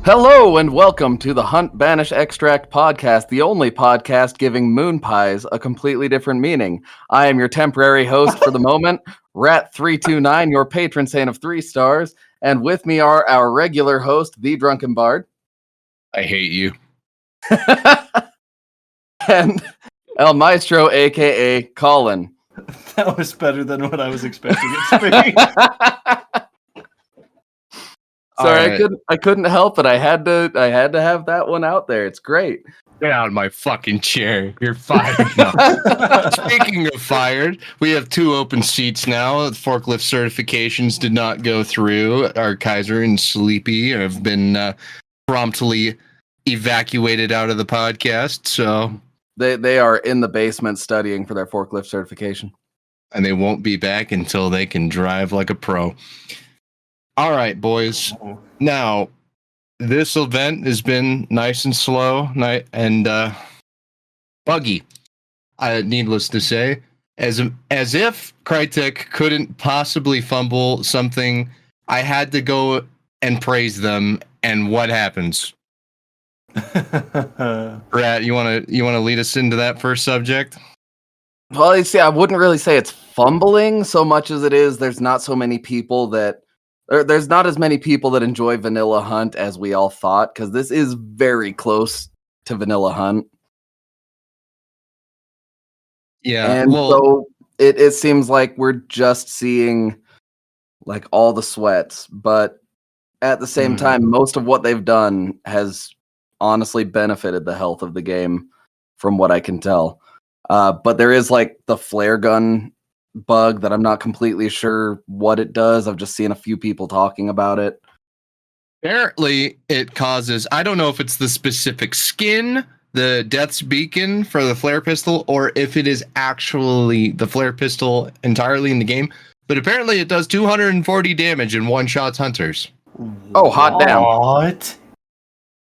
Hello and welcome to the Hunt Banish Extract podcast, the only podcast giving moon pies a completely different meaning. I am your temporary host for the moment, Rat329, your patron saint of 3 stars, and with me are our regular host, the Drunken Bard. I hate you. And El Maestro, aka Colin. That was better than what I was expecting it to be. Sorry, Right. I couldn't help it. I had to have that one out there. It's great. Get out of my fucking chair. You're fired now. Speaking of fired, we have 2 open seats now. Forklift certifications did not go through. Our Kaiser and Sleepy have been promptly evacuated out of the podcast. So They are in the basement studying for their forklift certification. And they won't be back until they can drive like a pro. All right, boys. Now, this event has been nice and slow, and buggy. Needless to say, as if Crytek couldn't possibly fumble something, I had to go and praise them. And what happens? Rat, you want to lead us into that first subject? Well, you see, I wouldn't really say it's fumbling so much as it is there's not so many people there's not as many people that enjoy Vanilla Hunt as we all thought, because this is very close to Vanilla Hunt. Yeah, and so it seems like we're just seeing like all the sweats, but at the same time, most of what they've done has honestly benefited the health of the game, from what I can tell. But there is like the flare gun bug that I'm not completely sure what it does. I've just seen a few people talking about it. Apparently, it causes, I don't know if it's the specific skin, the Death's Beacon for the flare pistol, or if it is actually the flare pistol entirely in the game. But apparently it does 240 damage in one-shots hunters. Oh, hot damn. What?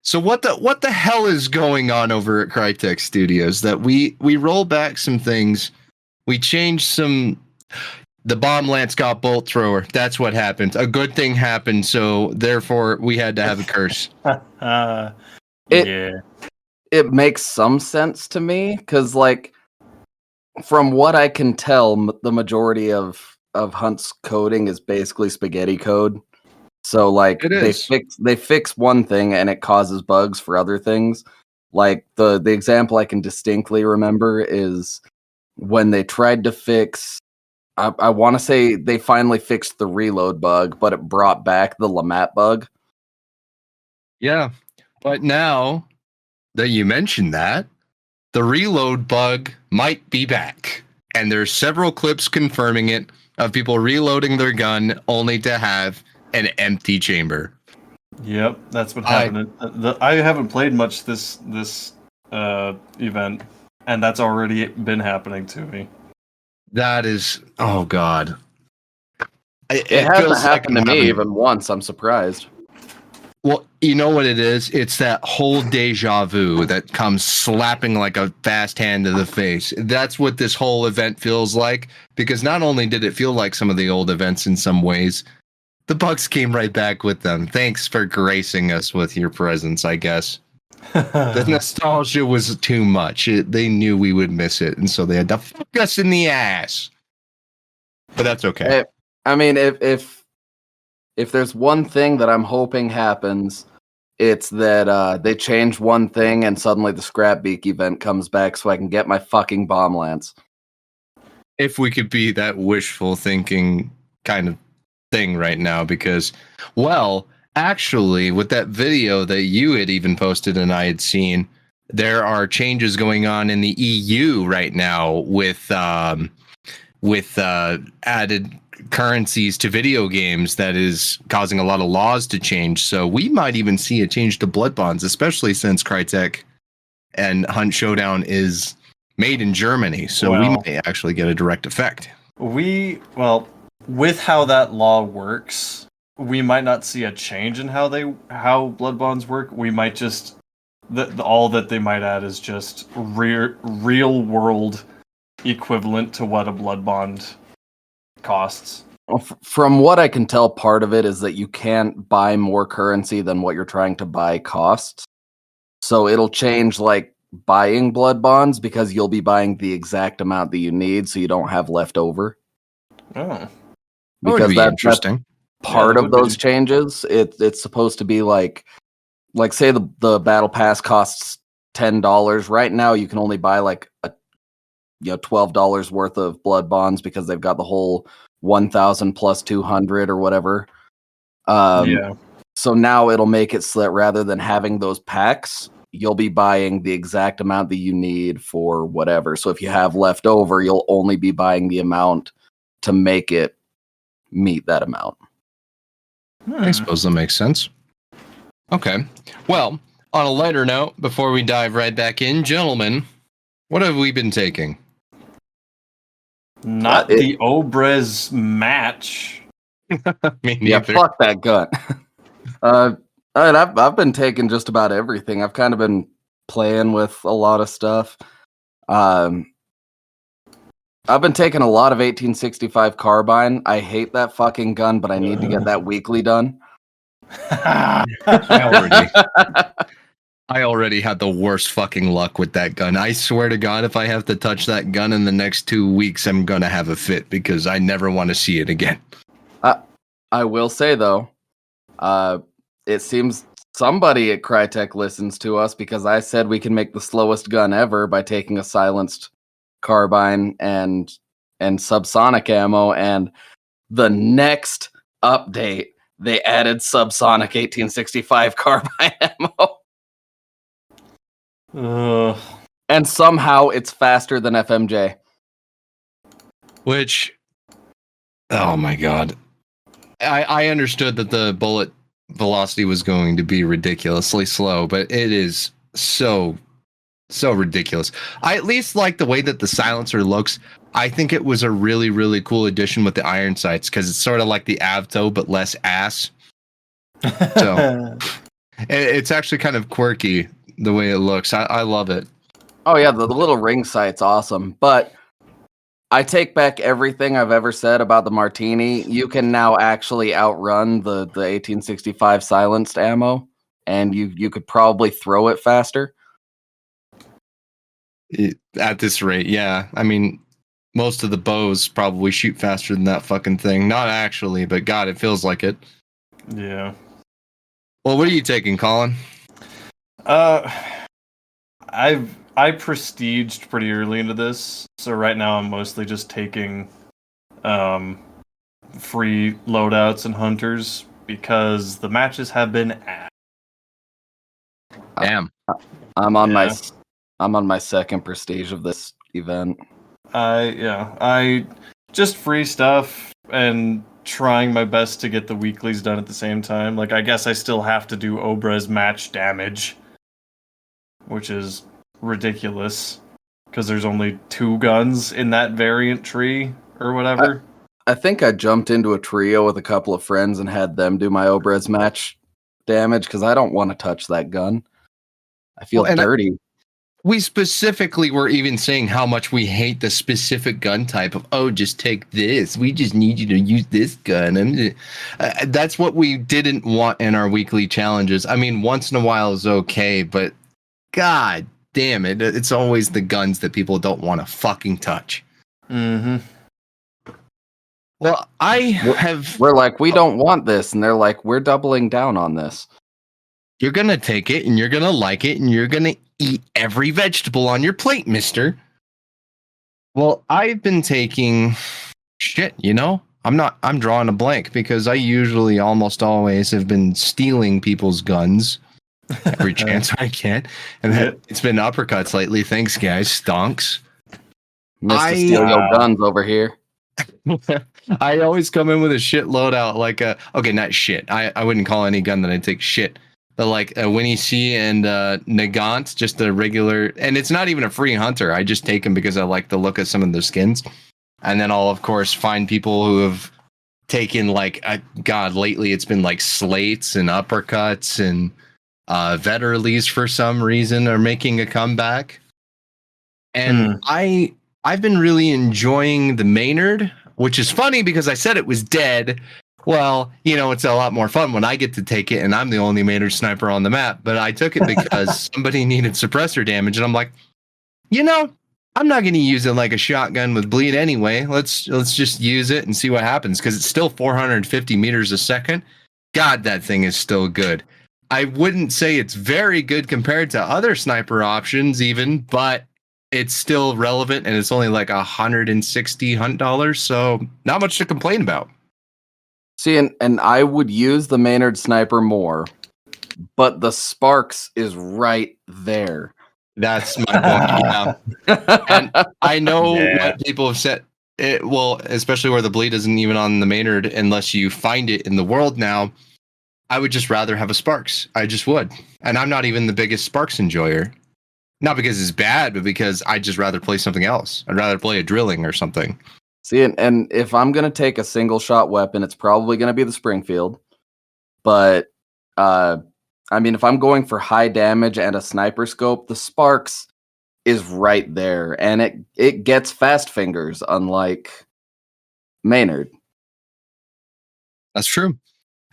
So what the hell is going on over at Crytek Studios that we roll back some things, we change some. The bomb lance got bolt thrower. That's what happened. A good thing happened, so therefore we had to have a curse. It makes some sense to me, because like from what I can tell, the majority of Hunt's coding is basically spaghetti code. So like they fix one thing and it causes bugs for other things. Like the example I can distinctly remember is when they tried to fix, I want to say they finally fixed the reload bug, but it brought back the Lamat bug. Yeah, but now that you mentioned that, the reload bug might be back. And there's several clips confirming it of people reloading their gun only to have an empty chamber. Yep, that's what happened. I haven't played much this event, and that's already been happening to me. That is, oh god. It hasn't happened to me even once. I'm surprised. Well, you know what it is? It's that whole deja vu that comes slapping like a fast hand to the face. That's what this whole event feels like, because not only did it feel like some of the old events in some ways, the bugs came right back with them. Thanks for gracing us with your presence, I guess. The nostalgia was too much. They knew we would miss it, and so they had to fuck us in the ass. But that's okay. I mean, if there's one thing that I'm hoping happens, it's that they change one thing and suddenly the Scrapbeak event comes back so I can get my fucking bomb lance. If we could be that wishful thinking kind of thing right now, because, well, actually, with that video that you had even posted and I had seen, there are changes going on in the EU right now with added currencies to video games that is causing a lot of laws to change. So we might even see a change to blood bonds, especially since Crytek and Hunt Showdown is made in Germany. So we might actually get a direct effect. With how that law works, we might not see a change in how blood bonds work. We might just all that they might add is just real world equivalent to what a blood bond costs. From what I can tell, part of it is that you can't buy more currency than what you're trying to buy costs. So it'll change like buying blood bonds because you'll be buying the exact amount that you need, so you don't have left over. Oh, That would Because be that's interesting. part that of would those be. changes. It's supposed to be like say the battle pass costs $10. Right now you can only buy like a $12 worth of blood bonds because they've got the whole 1,000 plus 200 or whatever. Yeah. So now it'll make it so that rather than having those packs, you'll be buying the exact amount that you need for whatever. So if you have left over, you'll only be buying the amount to make it meet that amount. I suppose that makes sense. Okay. Well, on a lighter note, before we dive right back in, gentlemen, what have we been taking? Not the Obrez match. Me Yeah, neither. fuck that gun. And I've been taking just about everything. I've kind of been playing with a lot of stuff. I've been taking a lot of 1865 carbine. I hate that fucking gun, but I need to get that weekly done. I already had the worst fucking luck with that gun. I swear to God, if I have to touch that gun in the next 2 weeks, I'm gonna have a fit because I never want to see it again. I will say though, it seems somebody at Crytek listens to us because I said we can make the slowest gun ever by taking a silenced carbine and subsonic ammo, and the next update they added subsonic 1865 carbine ammo. And somehow it's faster than FMJ. Which, oh my God. I understood that the bullet velocity was going to be ridiculously slow, but it is so ridiculous. I at least like the way that the silencer looks. I think it was a really, really cool addition with the iron sights because it's sort of like the Avto, but less ass. So it's actually kind of quirky the way it looks. I love it. Oh yeah, the little ring sight's awesome, but I take back everything I've ever said about the Martini. You can now actually outrun the 1865 silenced ammo, and you could probably throw it faster. At this rate, yeah. I mean, most of the bows probably shoot faster than that fucking thing. Not actually, but God, it feels like it. Yeah. Well, what are you taking, Colin? I prestiged pretty early into this, so right now I'm mostly just taking free loadouts and hunters because the matches have been ass. Damn. I'm on my second prestige of this event. I just free stuff and trying my best to get the weeklies done at the same time. Like I guess I still have to do Obrez match damage, which is ridiculous because there's only 2 guns in that variant tree or whatever. I think I jumped into a trio with a couple of friends and had them do my Obrez match damage because I don't want to touch that gun. I feel dirty. We specifically were even saying how much we hate the specific gun type of, oh, just take this. We just need you to use this gun. And that's what we didn't want in our weekly challenges. I mean, once in a while is okay, but God damn it. It's always the guns that people don't want to fucking touch. Mm-hmm. Well, we're like, we don't want this. And they're like, we're doubling down on this. You're going to take it and you're going to like it and you're going to eat every vegetable on your plate, mister. Well, I've been taking shit, I'm drawing a blank because I usually almost always have been stealing people's guns every chance I get. And it's been uppercuts lately. Thanks, guys. Stonks. Mr. Steal Your Guns over here. I always come in with a shit loadout, like okay, not shit. I wouldn't call any gun that I take shit. But like a Winnie C and Nagant, just a regular, and it's not even a free hunter. I just take them because I like the look of some of their skins. And then I'll, of course, find people who have taken lately it's been like slates and uppercuts and Vetterlies for some reason are making a comeback. And I've been really enjoying the Maynard. which is funny because I said it was dead. Well, it's a lot more fun when I get to take it and I'm the only Maynard sniper on the map. But I took it because somebody needed suppressor damage, and I'm like, I'm not going to use it like a shotgun with bleed anyway. Let's just use it and see what happens, because it's still 450 meters a second. God, that thing is still good. I wouldn't say it's very good compared to other sniper options even, but it's still relevant, and it's only like $160 hunt, so not much to complain about. See, and I would use the Maynard sniper more, but the Sparks is right there. That's my point. Yeah. And I know what people have said. Especially where the bleed isn't even on the Maynard unless you find it in the world now. I would just rather have a Sparks. I just would. And I'm not even the biggest Sparks enjoyer. Not because it's bad, but because I'd just rather play something else. I'd rather play a drilling or something. See, and if I'm going to take a single shot weapon, it's probably going to be the Springfield. But, if I'm going for high damage and a sniper scope, the Sparks is right there. And it gets fast fingers, unlike Maynard. That's true.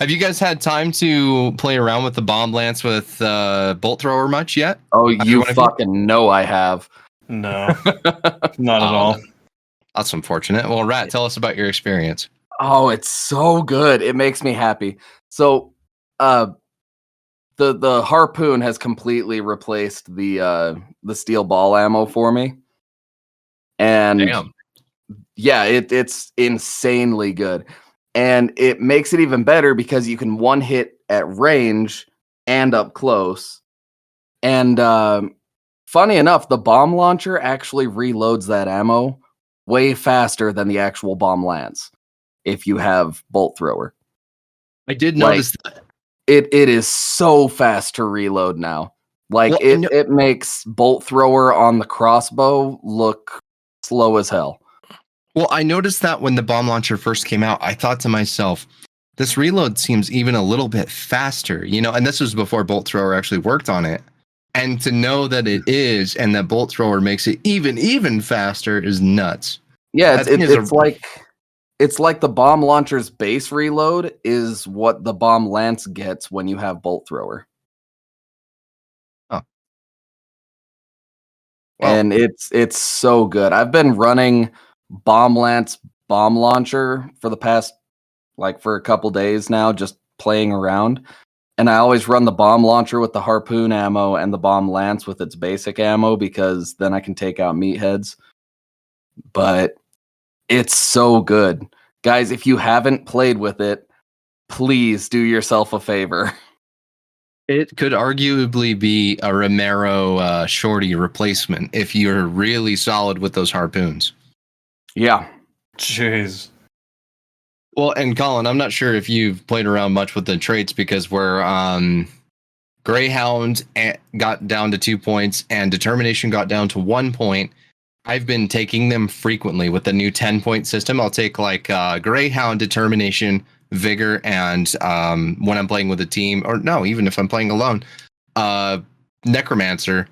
Have you guys had time to play around with the bomb lance with bolt thrower much yet? Oh, you fucking know I have. No, not at all. That's unfortunate. Well, Rat, tell us about your experience. Oh, it's so good. It makes me happy. So, the harpoon has completely replaced the steel ball ammo for me. And damn. Yeah, it's insanely good. And it makes it even better because you can one hit at range and up close. And funny enough, the bomb launcher actually reloads that ammo way faster than the actual bomb lance if you have bolt thrower. I did notice that. It is so fast to reload now. It makes bolt thrower on the crossbow look slow as hell. Well, I noticed that when the bomb launcher first came out, I thought to myself, this reload seems even a little bit faster, and this was before bolt thrower actually worked on it. And to know that it is, and that bolt thrower makes it even faster is nuts. Yeah, it's like the bomb launcher's base reload is what the bomb lance gets when you have bolt thrower. Oh. Well, and it's so good. I've been running bomb lance bomb launcher for the past for a couple days now, just playing around. And I always run the bomb launcher with the harpoon ammo and the bomb lance with its basic ammo, because then I can take out meatheads. But it's so good. Guys, if you haven't played with it, please do yourself a favor. It could arguably be a Romero shorty replacement if you're really solid with those harpoons. Yeah. Jeez. Well, and Colin, I'm not sure if you've played around much with the traits, because where Greyhound got down to 2 points and Determination got down to 1 point, I've been taking them frequently with the new 10-point system. I'll take Greyhound, Determination, Vigor, and when I'm playing with a team, or no, even if I'm playing alone, Necromancer,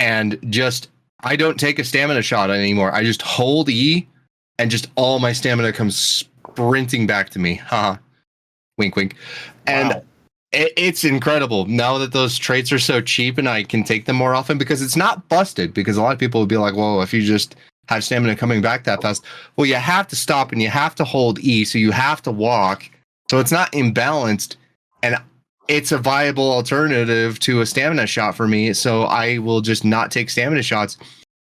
and I don't take a stamina shot anymore. I just hold E, and just all my stamina comes sprinting back to me. Haha. Wink, wink. And wow. It's incredible now that those traits are so cheap and I can take them more often, because it's not busted. Because a lot of people would be like, well, if you just have stamina coming back that fast, well, you have to stop and you have to hold E, so you have to walk. So it's not imbalanced, and it's a viable alternative to a stamina shot for me. So I will just not take stamina shots.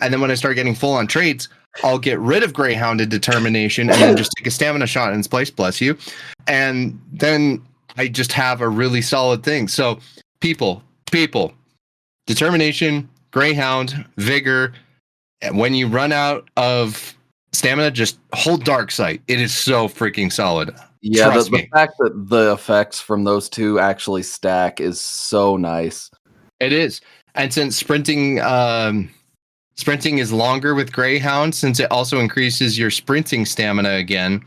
And then when I start getting full on traits, I'll get rid of Greyhounded Determination and then just take a stamina shot in its place, bless you. And then I just have a really solid thing. So people, Determination, Greyhound, Vigor, and when you run out of stamina, just hold Dark Sight. It is so freaking solid. Yeah, the fact that the effects from those two actually stack is so nice. It is. And since sprinting is longer with Greyhound, since it also increases your sprinting stamina again,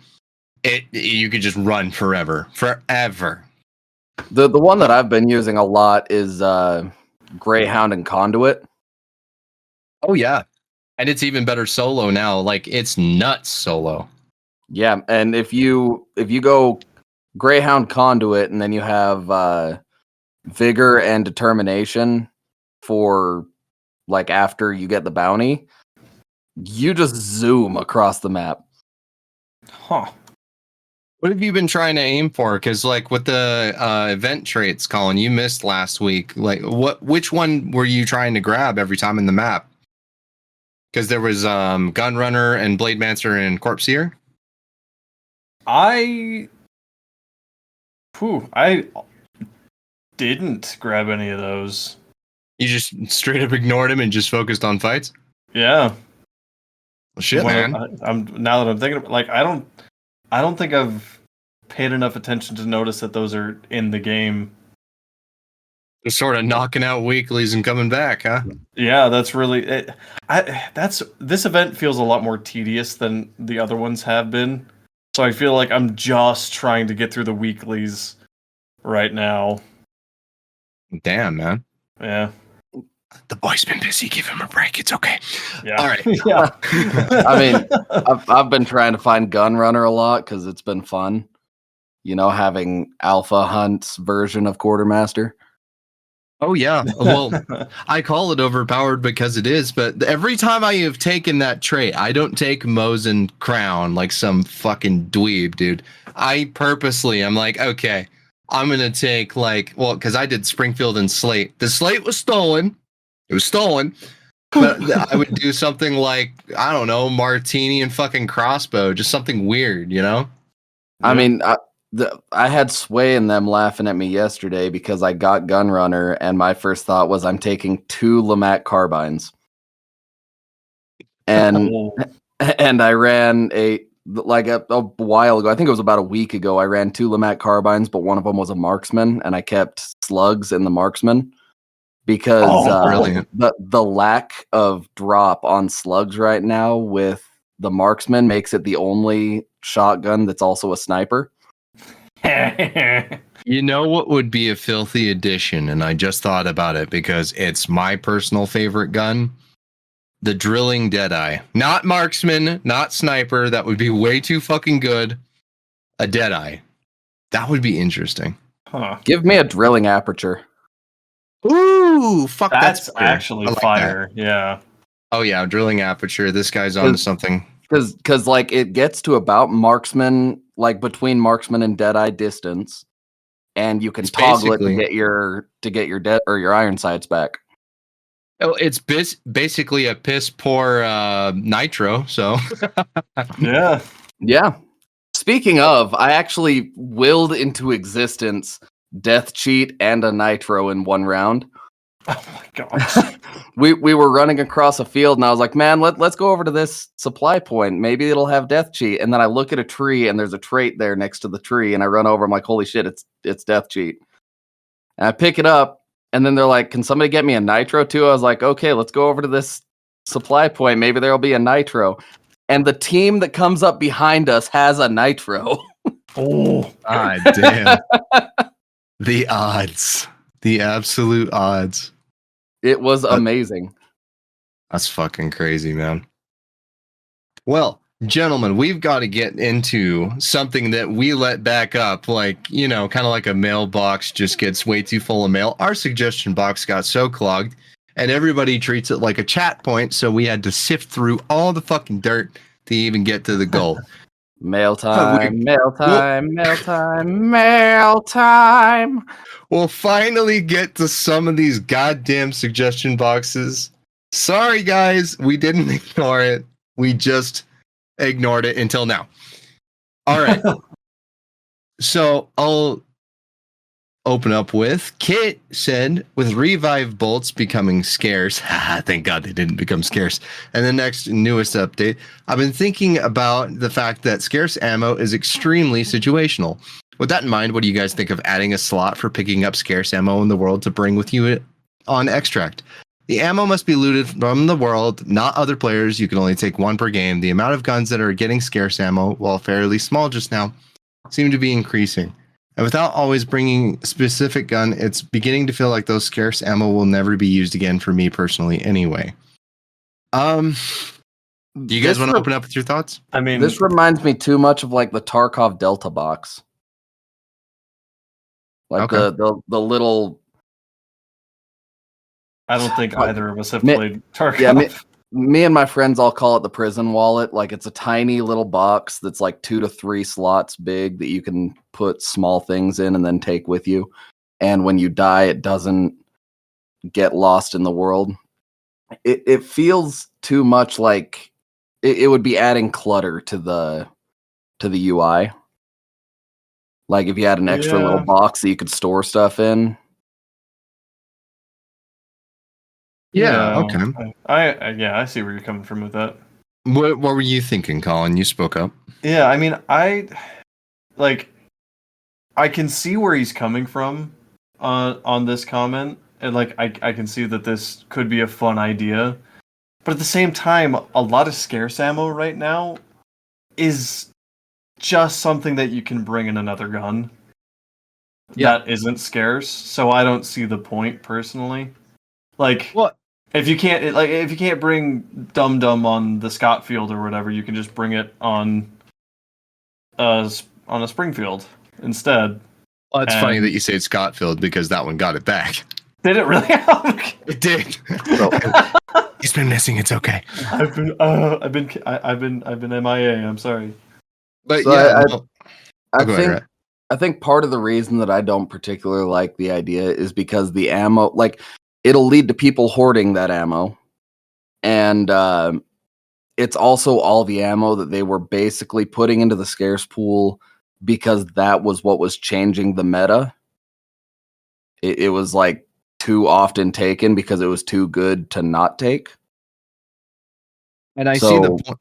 you could just run forever. The one that I've been using a lot is Greyhound and Conduit. Oh yeah, and it's even better solo now. It's nuts solo. Yeah, and if you go Greyhound Conduit and then you have Vigor and Determination for like after you get the bounty, you just zoom across the map. Huh. What have you been trying to aim for? Because like with the event traits, Colin, you missed last week. Like which one were you trying to grab every time in the map? Because there was Gunrunner and Blademancer and Corpseer. I didn't grab any of those. You just straight up ignored him and just focused on fights? Yeah. Well, shit, man. I'm now that I'm thinking of, like I don't think I've paid enough attention to notice that those are in the game. Just sort of knocking out weeklies and coming back, huh? Yeah, that's really it. This event feels a lot more tedious than the other ones have been. So I feel like I'm just trying to get through the weeklies right now. Damn, man. Yeah. The boy's been busy. Give him a break. It's okay. Yeah. All right. Yeah. I mean, I've been trying to find Gunrunner a lot because it's been fun. You know, having Alpha Hunt's version of Quartermaster. Oh, yeah. Well, I call it overpowered because it is, but every time I have taken that trait, I don't take Mosin Crown like some fucking dweeb, dude. I'm like, okay, I'm going to take because I did Springfield and Slate. The Slate was stolen. It was stolen. But I would do something like, I don't know, Martini and fucking Crossbow, just something weird, you know? I mean, I had Sway and them laughing at me yesterday because I got Gunrunner, and my first thought was I'm taking 2 Lamac carbines, and I ran a while ago. I think it was about a week ago. I ran 2 Lamac carbines, but one of them was a marksman, and I kept slugs in the marksman because the lack of drop on slugs right now with the marksman makes it the only shotgun that's also a sniper. You know what would be a filthy addition, and I just thought about it because it's my personal favorite gun? The drilling Deadeye. Not marksman, not sniper. That would be way too fucking good. A Deadeye. That would be interesting. Huh. Give me a drilling aperture. Ooh, fuck, that's actually like fire. That. Yeah. Oh yeah, drilling aperture. This guy's onto something. Because like it gets to about marksman, like between marksman and Deadeye distance, and you can toggle it to get your dead or your iron sights back. Oh, it's basically a piss poor nitro. So yeah. Speaking of, I actually willed into existence Death Cheat and a nitro in one round. Oh my gosh. we were running across a field, and I was like, man, let's go over to this supply point. Maybe it'll have Death Cheat. And then I look at a tree, and there's a trait there next to the tree, and I run over. I'm like, holy shit, it's Death Cheat. And I pick it up, and then they're like, can somebody get me a nitro too? I was like, okay, let's go over to this supply point. Maybe there'll be a nitro. And the team that comes up behind us has a nitro. Oh, God damn. The odds. The absolute odds. It was amazing. That's fucking crazy, man. Well, gentlemen, we've got to get into something that we let back up, like, you know, kind of like a mailbox just gets way too full of mail. Our suggestion box got so clogged, and everybody treats it like a chat point, so we had to sift through all the fucking dirt to even get to the goal. Mail time, mail time, mail time, mail time. We'll finally get to some of these goddamn suggestion boxes. Sorry, guys, we didn't ignore it. We just ignored it until now. All right. So I'll open up with Kit said, with revive bolts becoming scarce. Thank God they didn't become scarce. And the next newest update, I've been thinking about the fact that scarce ammo is extremely situational. With that in mind, what do you guys think of adding a slot for picking up scarce ammo in the world to bring with you on extract? The ammo must be looted from the world, not other players. You can only take 1 per game. The amount of guns that are getting scarce ammo, while fairly small just now, seem to be increasing. And without always bringing a specific gun, it's beginning to feel like those scarce ammo will never be used again for me personally anyway. Do you guys want to open up with your thoughts? I mean, this reminds me too much of like the Tarkov Delta box. Like Okay. the little. I don't think Like, either of us have me- played Tarkov. Yeah, me and my friends all call it the prison wallet. Like it's a tiny little box that's like 2 to 3 slots big that you can put small things in and then take with you. And when you die, it doesn't get lost in the world. It feels too much like it would be adding clutter to the UI. Like if you had an extra little Yeah. box that you could store stuff in. Yeah. Okay. I see where you're coming from with that. What were you thinking, Colin? You spoke up. Yeah, I mean, I can see where he's coming from on this comment, and like I can see that this could be a fun idea, but at the same time, a lot of scarce ammo right now is just something that you can bring in another gun. Yeah. That isn't scarce, so I don't see the point personally. Like, What? if you can't bring Dum Dum on the Scotfield or whatever, you can just bring it on a Springfield instead. Well, it's funny And- that you say it's Scotfield because that one got it back. Did it really? It did. So, He's been missing. It's okay. I've been MIA. I'm sorry. But So yeah, I think part of the reason that I don't particularly like the idea is because the ammo, like, it'll lead to people hoarding that ammo, and it's also all the ammo that they were basically putting into the scarce pool because that was what was changing the meta. It was like too often taken because it was too good to not take. and I So- see the point.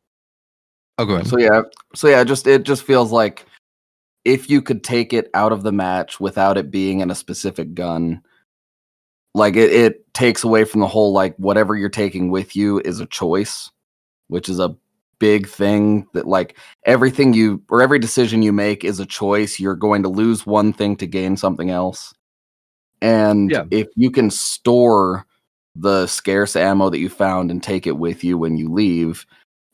Oh, go ahead. So yeah, it just feels like if you could take it out of the match without it being in a specific gun, like it takes away from the whole like whatever you're taking with you is a choice, which is a big thing that like every decision you make is a choice. You're going to lose one thing to gain something else. And Yeah. if you can store the scarce ammo that you found and take it with you when you leave,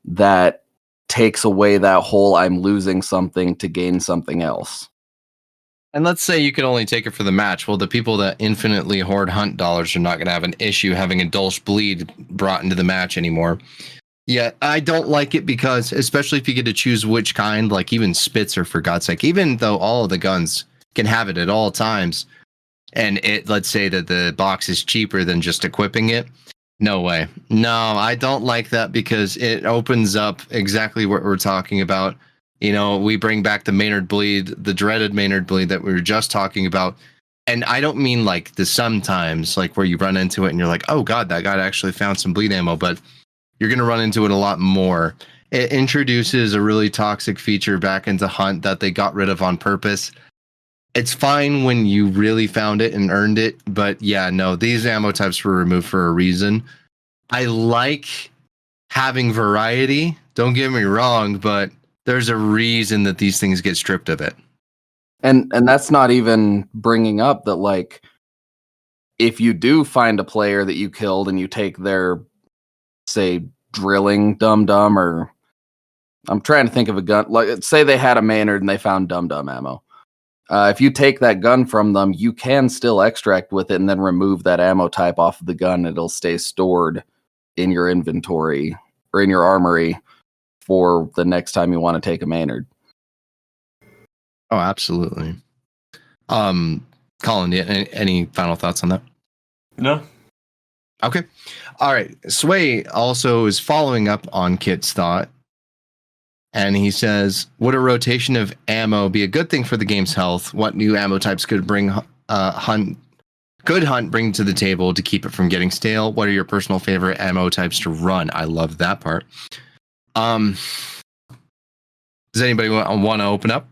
that takes away that whole I'm losing something to gain something else. And let's say you could only take it for the match. Well, the people that infinitely hoard hunt dollars are not going to have an issue having a Dulce bleed brought into the match anymore. Yeah, I don't like it because, especially if you get to choose which kind, like even Spitzer, for God's sake, even though all of the guns can have it at all times, and let's say that the box is cheaper than just equipping it. No way. No, I don't like that because it opens up exactly what we're talking about. You know, we bring back the Maynard bleed, the dreaded Maynard bleed that we were just talking about. And I don't mean like the sometimes, like where you run into it and you're like, oh God, that guy actually found some bleed ammo, but you're going to run into it a lot more. It introduces a really toxic feature back into Hunt that they got rid of on purpose. It's fine when you really found it and earned it, but yeah, no, these ammo types were removed for a reason. I like having variety, don't get me wrong, but there's a reason that these things get stripped of it. And that's not even bringing up that like if you do find a player that you killed and you take their, say, drilling dum-dum, or I'm trying to think of a gun, like say they had a Maynard and they found dum-dum ammo. If you take that gun from them, you can still extract with it and then remove that ammo type off of the gun. It'll stay stored in your inventory or in your armory for the next time you want to take a Maynard. Oh, absolutely. Colin, any final thoughts on that? No. Okay. All right. Sway also is following up on Kit's thought. And he says, would a rotation of ammo be a good thing for the game's health? What new ammo types could Hunt bring to the table to keep it from getting stale? What are your personal favorite ammo types to run? I love that part. Does anybody want to open up?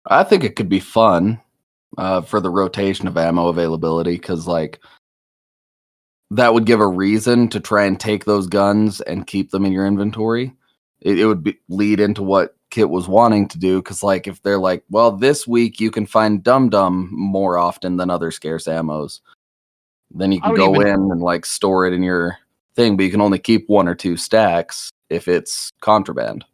I think it could be fun for the rotation of ammo availability, because like that would give a reason to try and take those guns and keep them in your inventory. It would lead into what Kit was wanting to do, because like if they're like, well, this week you can find dum-dum more often than other scarce ammos, then you can go in and like store it in your thing, but you can only keep 1 or 2 stacks. if it's contraband.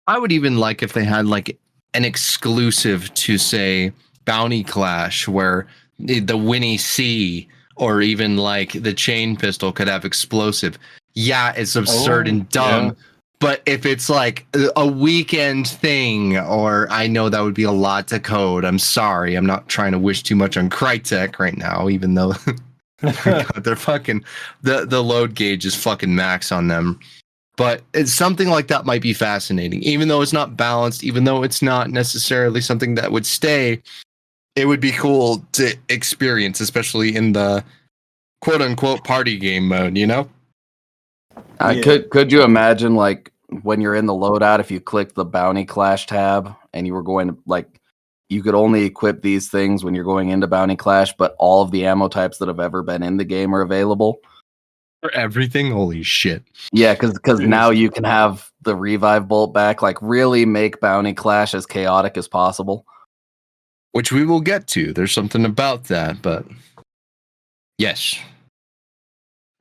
I would even like if they had like an exclusive to say Bounty Clash where the Winnie C or even like the chain pistol could have explosive. Yeah, it's absurd and dumb. Yeah. But if it's like a weekend thing, or I know that would be a lot to code. I'm sorry. I'm not trying to wish too much on Crytek right now, even though they're fucking the load gauge is fucking max on them. But it's something like that might be fascinating, even though it's not balanced, even though it's not necessarily something that would stay. It would be cool to experience, especially in the quote unquote party game mode, you know? Could you imagine like when you're in the loadout, if you click the Bounty Clash tab and you were going to like, you could only equip these things when you're going into Bounty Clash, but all of the ammo types that have ever been in the game are available For everything? Holy shit. Yeah, because now you can have the revive bolt back, like really make Bounty Clash as chaotic as possible. Which we will get to. There's something about that, but yes.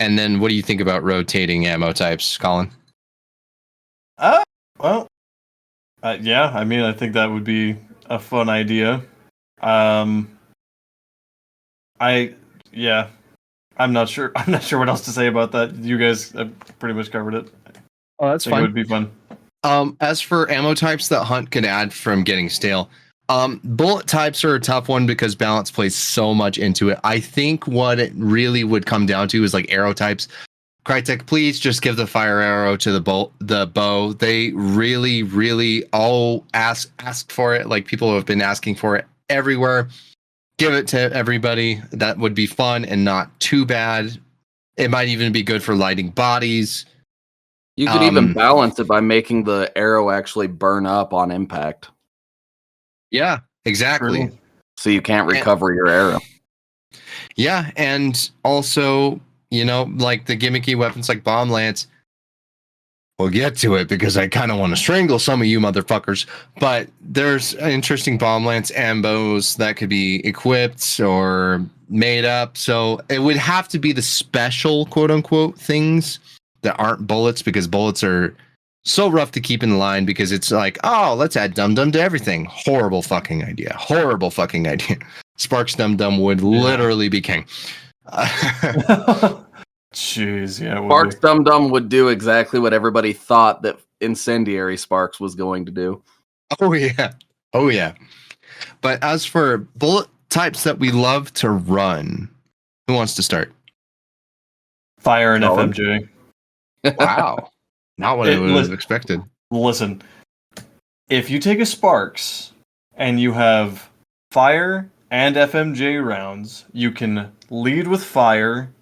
And then what do you think about rotating ammo types, Colin? Well, yeah, I mean, I think that would be a fun idea. I'm not sure. I'm not sure what else to say about that. You guys have pretty much covered it. Oh, that's I think it would be fun. As for ammo types that Hunt could add from getting stale, bullet types are a tough one because balance plays so much into it. I think what it really would come down to is like arrow types. Crytek, please just give the fire arrow to the bow. They really all asked for it. Like people have been asking for it everywhere. Give it to everybody. That would be fun and not too bad. It might even be good for lighting bodies. You could even balance it by making the arrow actually burn up on impact. Yeah, exactly. Really? So you can't recover your arrow. Yeah, and also, you know, like the gimmicky weapons like Bomb Lance. We'll get to it because I kind of want to strangle some of you motherfuckers. But there's interesting Bomb Lance ambos that could be equipped or made up. So it would have to be the special quote unquote things that aren't bullets, because bullets are so rough to keep in line because it's like, oh, let's add Dum Dum to everything. Horrible fucking idea. Horrible fucking idea. Sparks Dum Dum would literally be king. Jeez, yeah. Sparks Dum Dum would do exactly what everybody thought that Incendiary Sparks was going to do. Oh yeah. But as for bullet types that we love to run, who wants to start? Fire and FMJ. Wow. Not what I would have expected. Listen, if you take a Sparks and you have fire and FMJ rounds, you can lead with fire,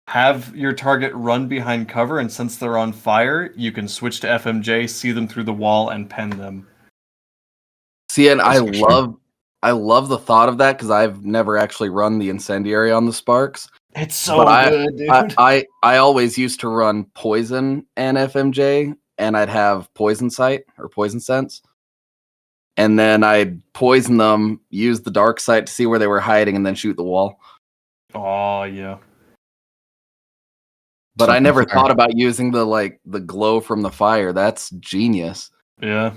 have your target run behind cover, and since they're on fire, you can switch to FMJ, see them through the wall, and pen them. See, and I love the thought of that because I've never actually run the Incendiary on the Sparks. It's so good, dude. I always used to run Poison and FMJ, and I'd have Poison Sight or Poison Sense. And then I'd poison them, use the Dark Sight to see where they were hiding, and then shoot the wall. Oh, yeah. But I never thought about using the glow from the fire. That's genius. Yeah.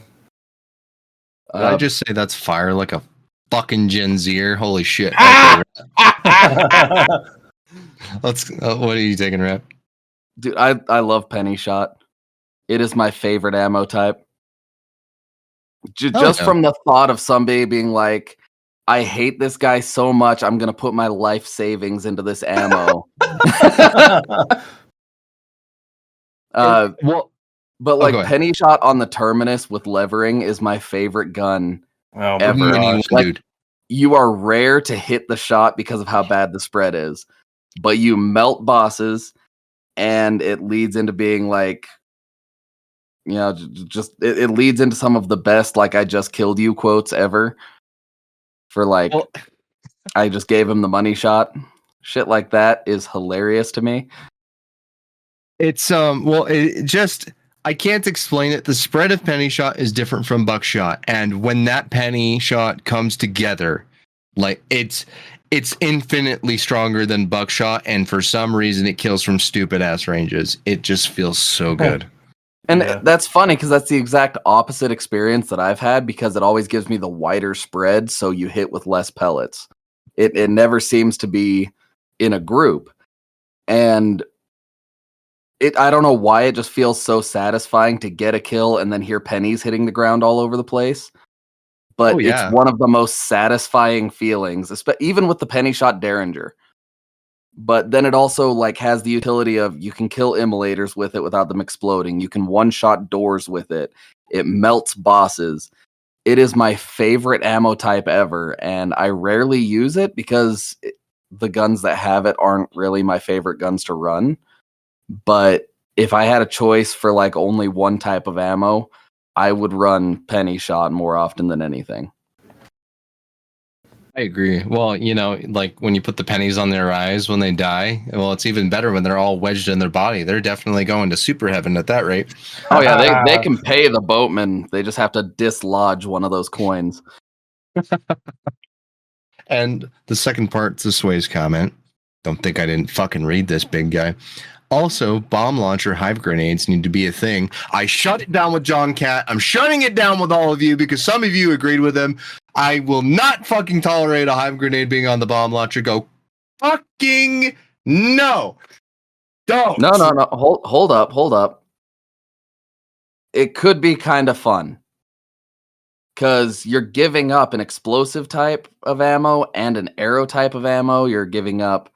Did I just say that's fire like a fucking Gen Zer? Holy shit. Let's. What are you taking, Rap? Dude, I love Penny Shot. It is my favorite ammo type. Just from the thought of somebody being like, I hate this guy so much, I'm going to put my life savings into this ammo. But like Penny Shot on the Terminus with levering is my favorite gun ever. Like, you are rare to hit the shot because of how bad the spread is, but you melt bosses, and it leads into being like, you know, just it leads into some of the best like I just killed you quotes ever. For like, I just gave him the money shot. Shit like that is hilarious to me. It's I can't explain it. The spread of Penny Shot is different from Buckshot, and when that Penny Shot comes together, like it's infinitely stronger than Buckshot, and for some reason it kills from stupid ass ranges. It just feels so good. And Yeah. that's funny because that's the exact opposite experience that I've had because it always gives me the wider spread, so you hit with less pellets. It never seems to be in a group. And I don't know why it just feels so satisfying to get a kill and then hear pennies hitting the ground all over the place. But Oh, it's yeah. one of the most satisfying feelings, even with the penny shot Derringer. But then it also like has the utility of you can kill immolators with it without them exploding. You can one-shot doors with it. It melts bosses. It is my favorite ammo type ever, and I rarely use it because the guns that have it aren't really my favorite guns to run. But if I had a choice for like only one type of ammo, I would run penny shot more often than anything. I agree. Well, like when you put the pennies on their eyes when they die, well, it's even better when they're all wedged in their body. They're definitely going to super heaven at that rate. Oh yeah, they can pay the boatman. They just have to dislodge one of those coins. And the second part to Sway's comment, don't think I didn't fucking read this, big guy. Also, bomb launcher hive grenades need to be a thing. I shut it down with John Cat. I'm shutting it down with all of you because some of you agreed with him. I will not fucking tolerate a hive grenade being on the bomb launcher. Go fucking no. Don't. No. Hold up. It could be kind of fun. Because you're giving up an explosive type of ammo and an arrow type of ammo. You're giving up,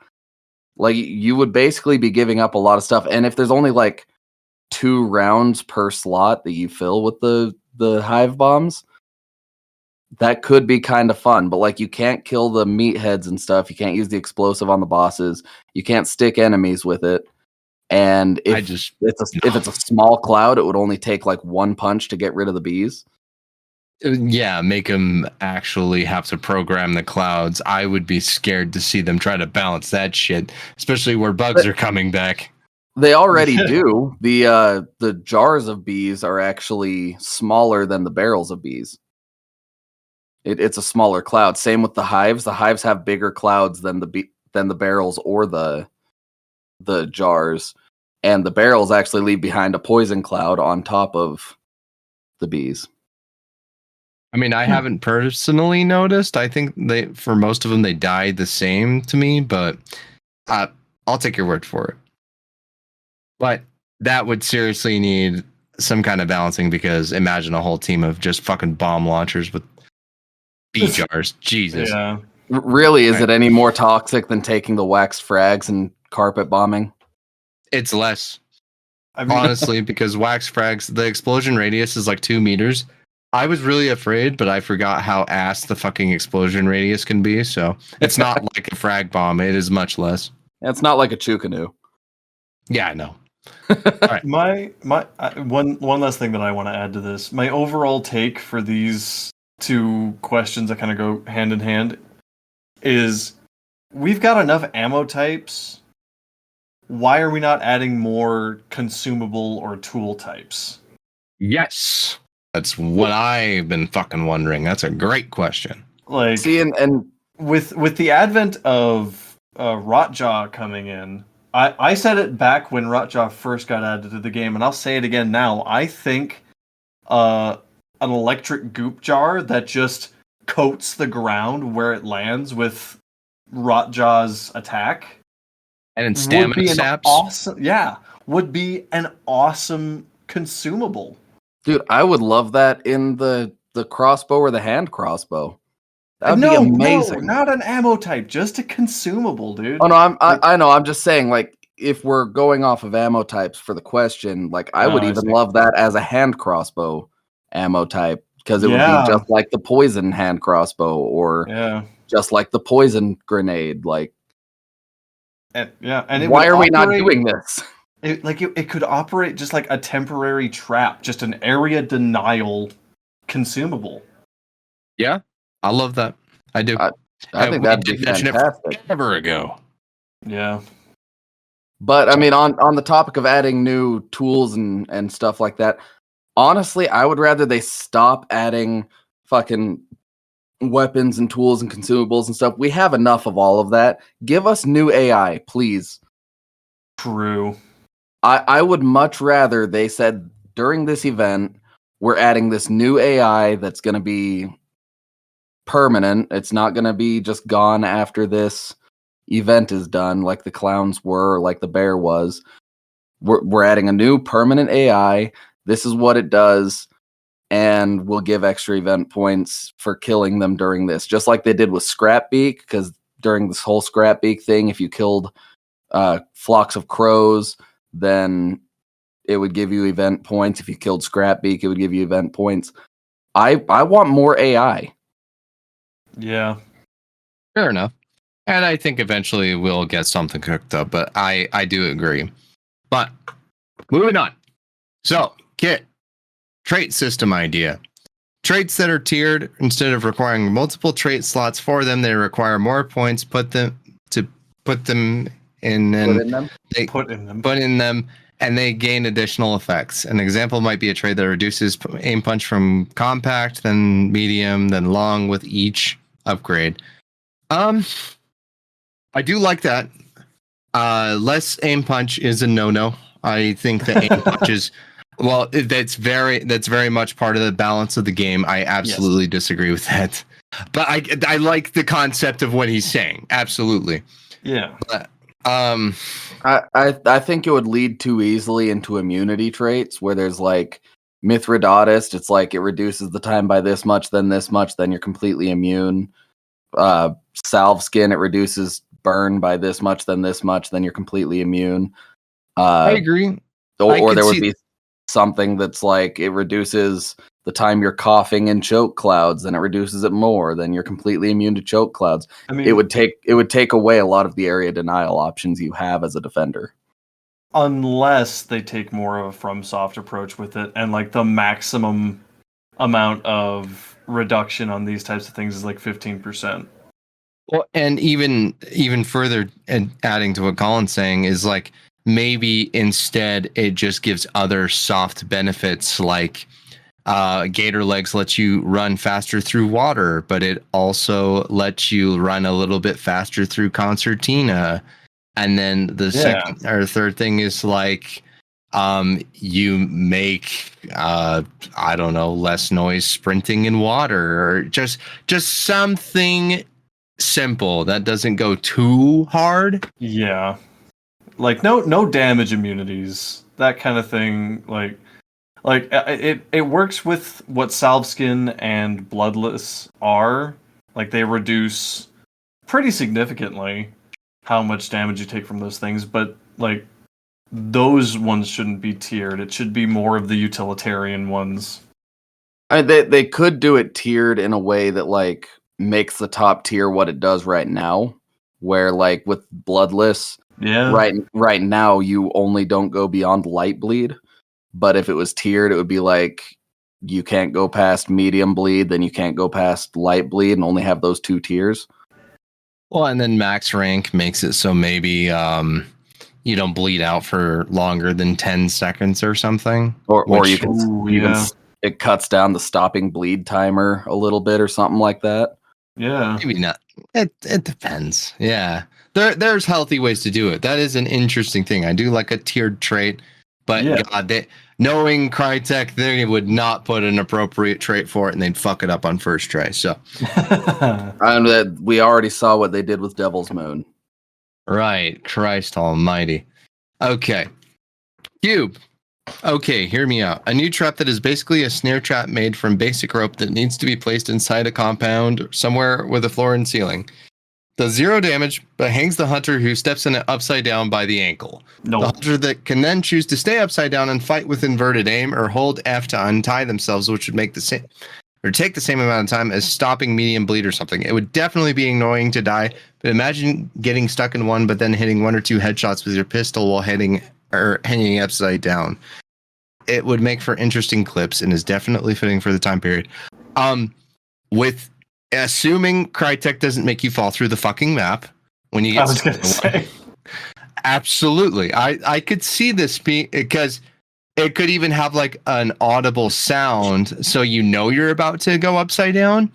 like, you would basically be giving up a lot of stuff. And if there's only like 2 rounds per slot that you fill with the hive bombs, that could be kind of fun. But like, you can't kill the meatheads and stuff. You can't use the explosive on the bosses. You can't stick enemies with it. And if it's a small cloud, it would only take like 1 punch to get rid of the bees. Yeah, make them actually have to program the clouds. I would be scared to see them try to balance that shit, especially where bugs are coming back. They already do. The jars of bees are actually smaller than the barrels of bees. It's a smaller cloud. Same with the hives. The hives have bigger clouds than the barrels or the jars, and the barrels actually leave behind a poison cloud on top of the bees. I mean, I haven't personally noticed. I think for most of them, they die the same to me, but I'll take your word for it. But that would seriously need some kind of balancing because imagine a whole team of just fucking bomb launchers with bee jars. Jesus. Yeah. Really, is it any more toxic than taking the waxed frags and carpet bombing? It's less. I mean, Honestly, because wax frags, the explosion radius is like 2 meters. I was really afraid, but I forgot how ass the fucking explosion radius can be. So it's not like a frag bomb. It is much less. It's not like a Chukanu. Yeah, I know. my one last thing that I want to add to this. My overall take for these 2 questions that kind of go hand in hand is we've got enough ammo types. Why are we not adding more consumable or tool types? Yes. That's what I've been fucking wondering. That's a great question. Like, See, and with the advent of Rotjaw coming in, I said it back when Rotjaw first got added to the game, and I'll say it again now. I think an electric goop jar that just coats the ground where it lands with Rotjaw's attack And in stamina saps. Would be an awesome consumable. dude, I would love that in the crossbow or the hand crossbow. That would be amazing. No, not an ammo type, just a consumable, dude. Oh no, I know. I'm just saying, like, if we're going off of ammo types for the question, like, I would even love that as a hand crossbow ammo type because it would be just like the poison hand crossbow or just like the poison grenade. Like, and why are we not doing this? It could operate just like a temporary trap, just an area denial consumable. Yeah, I love that. I do. I think that'd be fantastic. Ever ago. Yeah. But I mean, on the topic of adding new tools and stuff like that, honestly, I would rather they stop adding fucking weapons and tools and consumables and stuff. We have enough of all of that. Give us new AI, please. True. I would much rather they said during this event, we're adding this new AI that's going to be permanent. It's not going to be just gone after this event is done, like the clowns were, or like the bear was. We're adding a new permanent AI. This is what it does, and we'll give extra event points for killing them during this, just like they did with Scrapbeak. Because during this whole Scrapbeak thing, if you killed flocks of crows, then it would give you event points. If you killed Scrapbeak, it would give you event points. I want more AI. Yeah. Fair enough. And I think eventually we'll get something cooked up, but I do agree. But moving on. So, Kit, trait system idea. Traits that are tiered, instead of requiring multiple trait slots for them, they require more points put them in, and they Put in them. And they gain additional effects. An example might be a trait that reduces aim punch from compact, then medium, then long with each upgrade. I do like that. Less aim punch is a no-no. I think that aim punch is that's very much part of the balance of the game. I absolutely disagree with that. But I like the concept of what he's saying. Absolutely. Yeah. But, I think it would lead too easily into immunity traits where there's like Mithridatist, it's like it reduces the time by this much, then you're completely immune. Salve skin, it reduces burn by this much, then you're completely immune. I agree. Or there would be something that's like it reduces the time you're coughing in choke clouds, then it reduces it more, then you're completely immune to choke clouds. I mean, it would take away a lot of the area denial options you have as a defender. Unless they take more of a FromSoft approach with it, and like the maximum amount of reduction on these types of things is like 15%. Well, and even further, and adding to what Colin's saying is like maybe instead it just gives other soft benefits like Gator Legs lets you run faster through water, but it also lets you run a little bit faster through Concertina. And then the second or third thing is like you make I don't know, less noise sprinting in water, or just something simple that doesn't go too hard. Yeah. Like no damage immunities, that kind of thing. Like it works with what Salve Skin and Bloodless are. Like they reduce pretty significantly how much damage you take from those things, but like those ones shouldn't be tiered. It should be more of the utilitarian ones. They could do it tiered in a way that like makes the top tier what it does right now, where like with Bloodless, right now you only don't go beyond light bleed. But if it was tiered, it would be like you can't go past medium bleed, then you can't go past light bleed, and only have those two tiers. Well, and then max rank makes it so maybe you don't bleed out for longer than 10 seconds or something. Or you can it cuts down the stopping bleed timer a little bit or something like that. Yeah. Maybe not. It depends. Yeah. There's healthy ways to do it. That is an interesting thing. I do like a tiered trait, but God, knowing Crytek, they would not put an appropriate trait for it, and they'd fuck it up on first try. So, and we already saw what they did with Devil's Moon. Right, Christ Almighty. Okay, Cube. Okay, hear me out. A new trap that is basically a snare trap made from basic rope that needs to be placed inside a compound somewhere with a floor and ceiling. Does 0 damage, but hangs the hunter who steps in it upside down by the ankle. No. The hunter that can then choose to stay upside down and fight with inverted aim, or hold F to untie themselves, which would make the same, or take the same amount of time as stopping medium bleed or something. It would definitely be annoying to die, but imagine getting stuck in one, but then hitting 1 or 2 headshots with your pistol while hanging upside down. It would make for interesting clips and is definitely fitting for the time period. With assuming Crytek doesn't make you fall through the fucking map when you get. I was gonna say. Absolutely, I could see this being, because it could even have like an audible sound, so you know you're about to go upside down.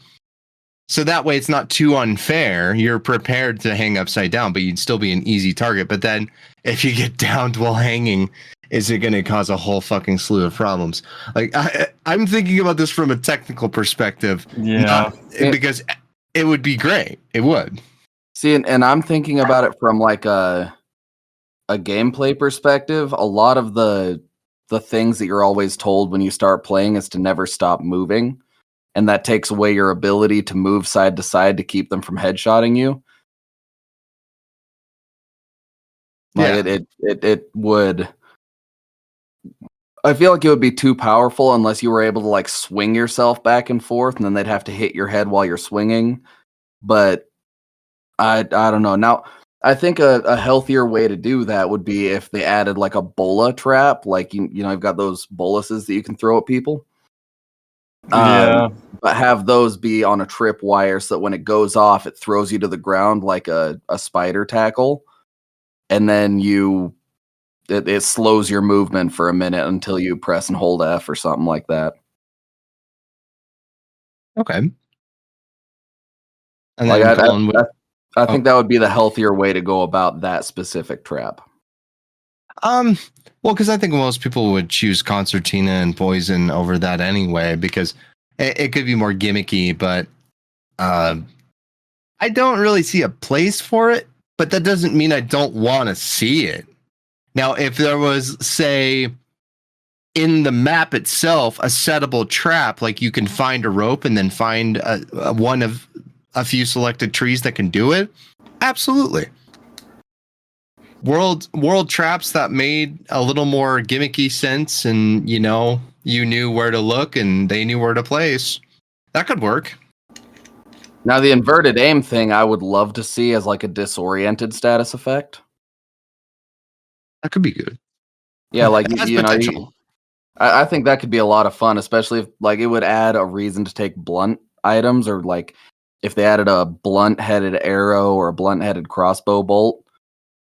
So that way it's not too unfair. You're prepared to hang upside down, but you'd still be an easy target. But then if you get downed while hanging, is it going to cause a whole fucking slew of problems? Like I'm thinking about this from a technical perspective. Yeah. Because it would be great. It would. See, and I'm thinking about it from like a gameplay perspective. A lot of the things that you're always told when you start playing is to never stop moving. And that takes away your ability to move side to side to keep them from headshotting you. Like it would. I feel like it would be too powerful unless you were able to like swing yourself back and forth, and then they'd have to hit your head while you're swinging. But I don't know. Now I think a healthier way to do that would be if they added like a bola trap, like you know, you've got those boluses that you can throw at people. Yeah. But have those be on a trip wire so that when it goes off, it throws you to the ground like a spider tackle. And then it slows your movement for a minute until you press and hold F or something like that. Okay. And Like then Colin would... I think that would be the healthier way to go about that specific trap. Well, because I think most people would choose concertina and poison over that anyway, because it could be more gimmicky, but I don't really see a place for it, but that doesn't mean I don't want to see it. Now, if there was, say, in the map itself, a settable trap, like you can find a rope and then find one of a few selected trees that can do it, absolutely. World traps that made a little more gimmicky sense, and you knew where to look and they knew where to place. That could work. Now the inverted aim thing I would love to see as like a disoriented status effect. That could be good. Yeah, like potential. I think that could be a lot of fun, especially if like it would add a reason to take blunt items, or like if they added a blunt-headed arrow or a blunt-headed crossbow bolt.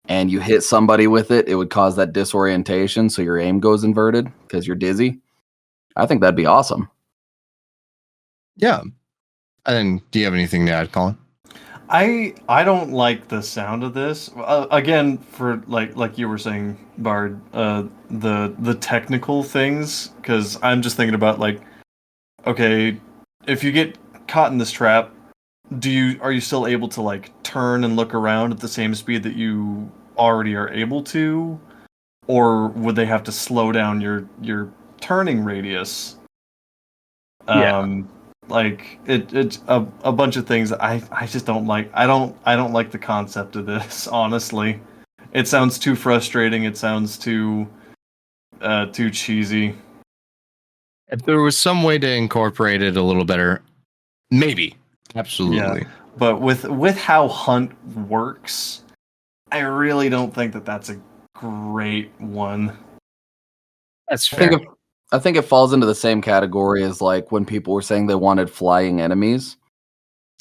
And you hit somebody with it, it would cause that disorientation, so your aim goes inverted because you're dizzy. I think that'd be awesome. Yeah. And then, do you have anything to add, Colin? I don't like the sound of this. Again, for like you were saying, Bard, the technical things, because I'm just thinking about like, okay, if you get caught in this trap, are you still able to like turn and look around at the same speed that you already are able to, or would they have to slow down your turning radius? Like it's a bunch of things that I just don't like. I don't like the concept of this, honestly. It sounds too frustrating. It sounds too cheesy. If there was some way to incorporate it a little better, maybe. Absolutely. Yeah. But with how Hunt works, I really don't think that that's a great one. That's fair. I think it falls into the same category as like when people were saying they wanted flying enemies.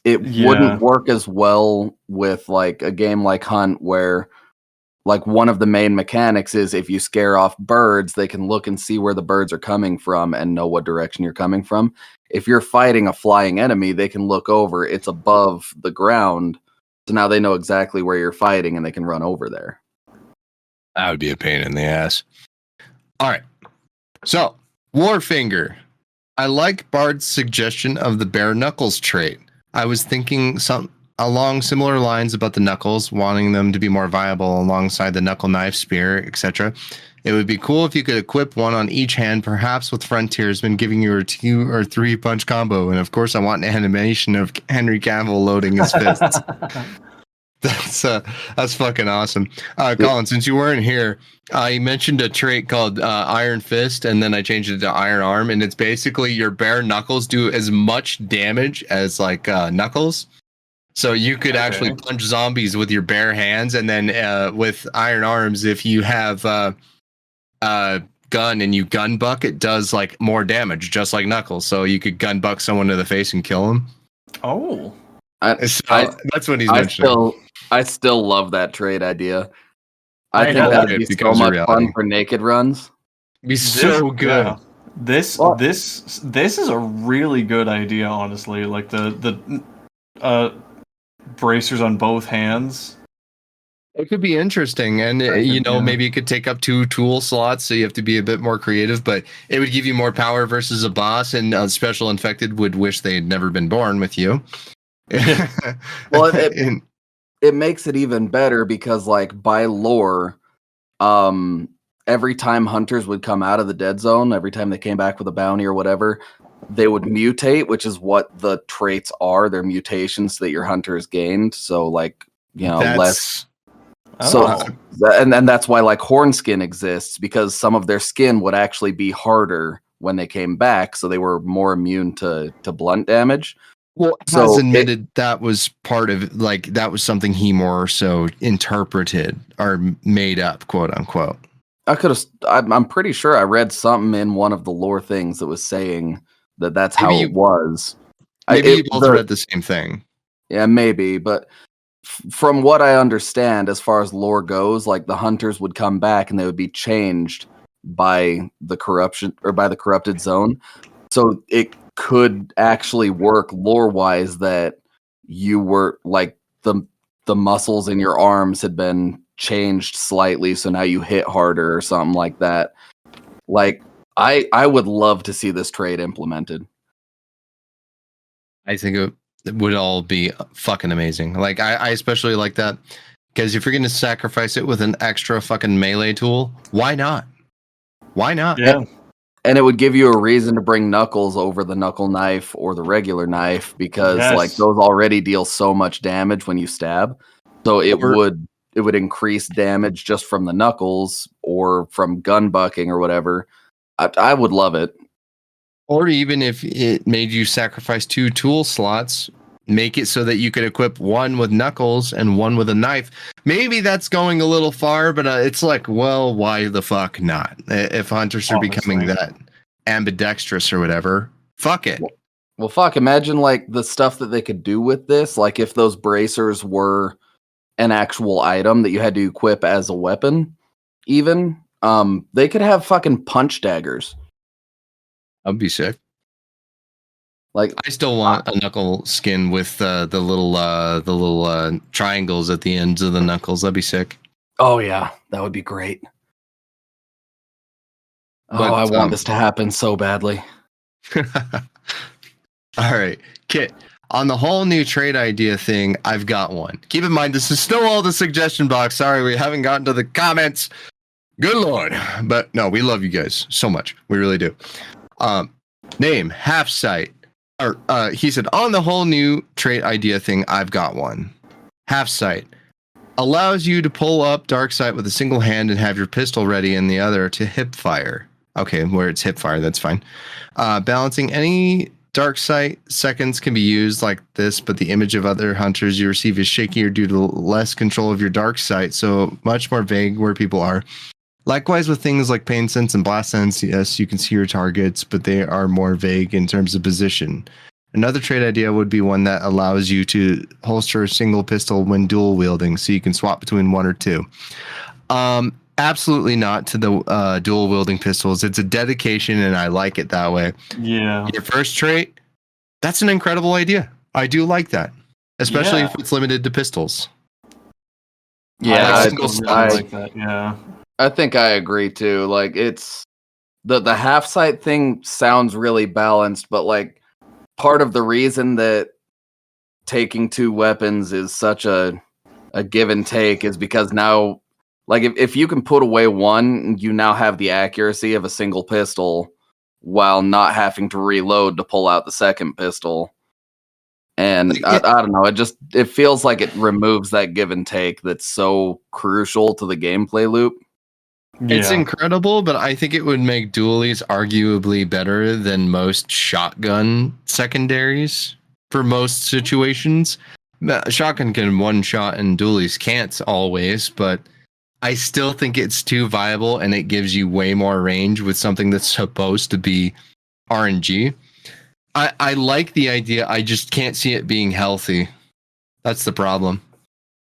It wouldn't work as well with like a game like Hunt, where like one of the main mechanics is if you scare off birds, they can look and see where the birds are coming from and know what direction you're coming from. If you're fighting a flying enemy, they can look over, it's above the ground, so now they know exactly where you're fighting and they can run over there. That would be a pain in the ass. All right. So, Warfinger. I like Bard's suggestion of the bare knuckles trait. I was thinking along similar lines about the knuckles, wanting them to be more viable alongside the knuckle knife, spear, etc. It would be cool if you could equip one on each hand, perhaps with Frontiersman giving you a 2 or 3 punch combo. And of course, I want an animation of Henry Cavill loading his fists. That's fucking awesome. Colin, since you weren't here, I mentioned a trait called Iron Fist, and then I changed it to Iron Arm, and it's basically your bare knuckles do as much damage as like knuckles. So you could actually punch zombies with your bare hands, and then with Iron Arms, if you have gun and you gun buck, it does like more damage, just like knuckles. So you could gun buck someone to the face and kill them. Oh, that's what he's mentioning. I still love that trade idea. I think that'd be so much fun for naked runs. Be so good. Yeah. This is a really good idea, honestly. Like the bracers on both hands. It could be interesting, and maybe it could take up 2 tool slots, so you have to be a bit more creative. But it would give you more power versus a boss, and a special infected would wish they had never been born with you. Well, it makes it even better because, like, by lore, every time hunters would come out of the dead zone, every time they came back with a bounty or whatever, they would mutate, which is what the traits are. They're mutations that your hunters gained. So, like, less. So, and that's why, like, horn skin exists, because some of their skin would actually be harder when they came back, so they were more immune to blunt damage. Well, Has admitted that was part of, like, that was something he more so interpreted or made up, quote unquote. I'm pretty sure I read something in one of the lore things that was saying that's how it was. Maybe you both read the same thing. Yeah, maybe, but from what I understand, as far as lore goes, like, the hunters would come back and they would be changed by the corruption or by the corrupted zone. So it could actually work lore-wise that you were, like, the muscles in your arms had been changed slightly, so now you hit harder or something like that. Like, I would love to see this trait implemented. I think it would all be fucking amazing. Like, I especially like that, because if you're going to sacrifice it with an extra fucking melee tool, why not? Why not? Yeah. And it would give you a reason to bring Knuckles over the knuckle knife or the regular knife, because like, those already deal so much damage when you stab. So it would increase damage just from the knuckles or from gun bucking or whatever. I would love it. Or even if it made you sacrifice 2 tool slots, make it so that you could equip one with knuckles and one with a knife. Maybe that's going a little far, but it's like, well, why the fuck not? If hunters are becoming that ambidextrous or whatever, fuck it. Well, fuck, imagine, like, the stuff that they could do with this. Like, if those bracers were an actual item that you had to equip as a weapon, even, they could have fucking punch daggers. That'd be sick. Like, I still want a knuckle skin with the little triangles at the ends of the knuckles. That'd be sick. Oh yeah, that would be great. But, I want this to happen so badly. All right, Kit. On the whole new trade idea thing, I've got one. Keep in mind, this is still all the suggestion box. Sorry, we haven't gotten to the comments. Good Lord. But no, we love you guys so much. We really do. Name, half sight. Or he said, on the whole new trait idea thing, I've got one. Half sight allows you to pull up dark sight with a single hand and have your pistol ready in the other to hip fire. Okay, where it's hip fire, that's fine. Balancing any dark sight seconds can be used like this, but the image of other hunters you receive is shakier due to less control of your dark sight, so much more vague where people are. Likewise with things like pain sense and blast sense, yes, you can see your targets, but they are more vague in terms of position. Another trait idea would be one that allows you to holster a single pistol when dual wielding, so you can swap between 1 or 2. Absolutely not to the dual wielding pistols. It's a dedication, and I like it that way. Yeah. Your first trait, that's an incredible idea. I do like that, especially if it's limited to pistols. Yeah, I like that. Yeah. I think I agree too. Like, it's the half sight thing sounds really balanced, but like, part of the reason that taking 2 weapons is such a give and take is because now, like, if you can put away one, you now have the accuracy of a single pistol while not having to reload to pull out the second pistol. And I don't know, it feels like it removes that give and take that's so crucial to the gameplay loop. Yeah. It's incredible, but I think it would make dualies arguably better than most shotgun secondaries for most situations. Shotgun can one shot and dualies can't always, but I still think it's too viable, and it gives you way more range with something that's supposed to be RNG. I like the idea, I just can't see it being healthy. That's the problem.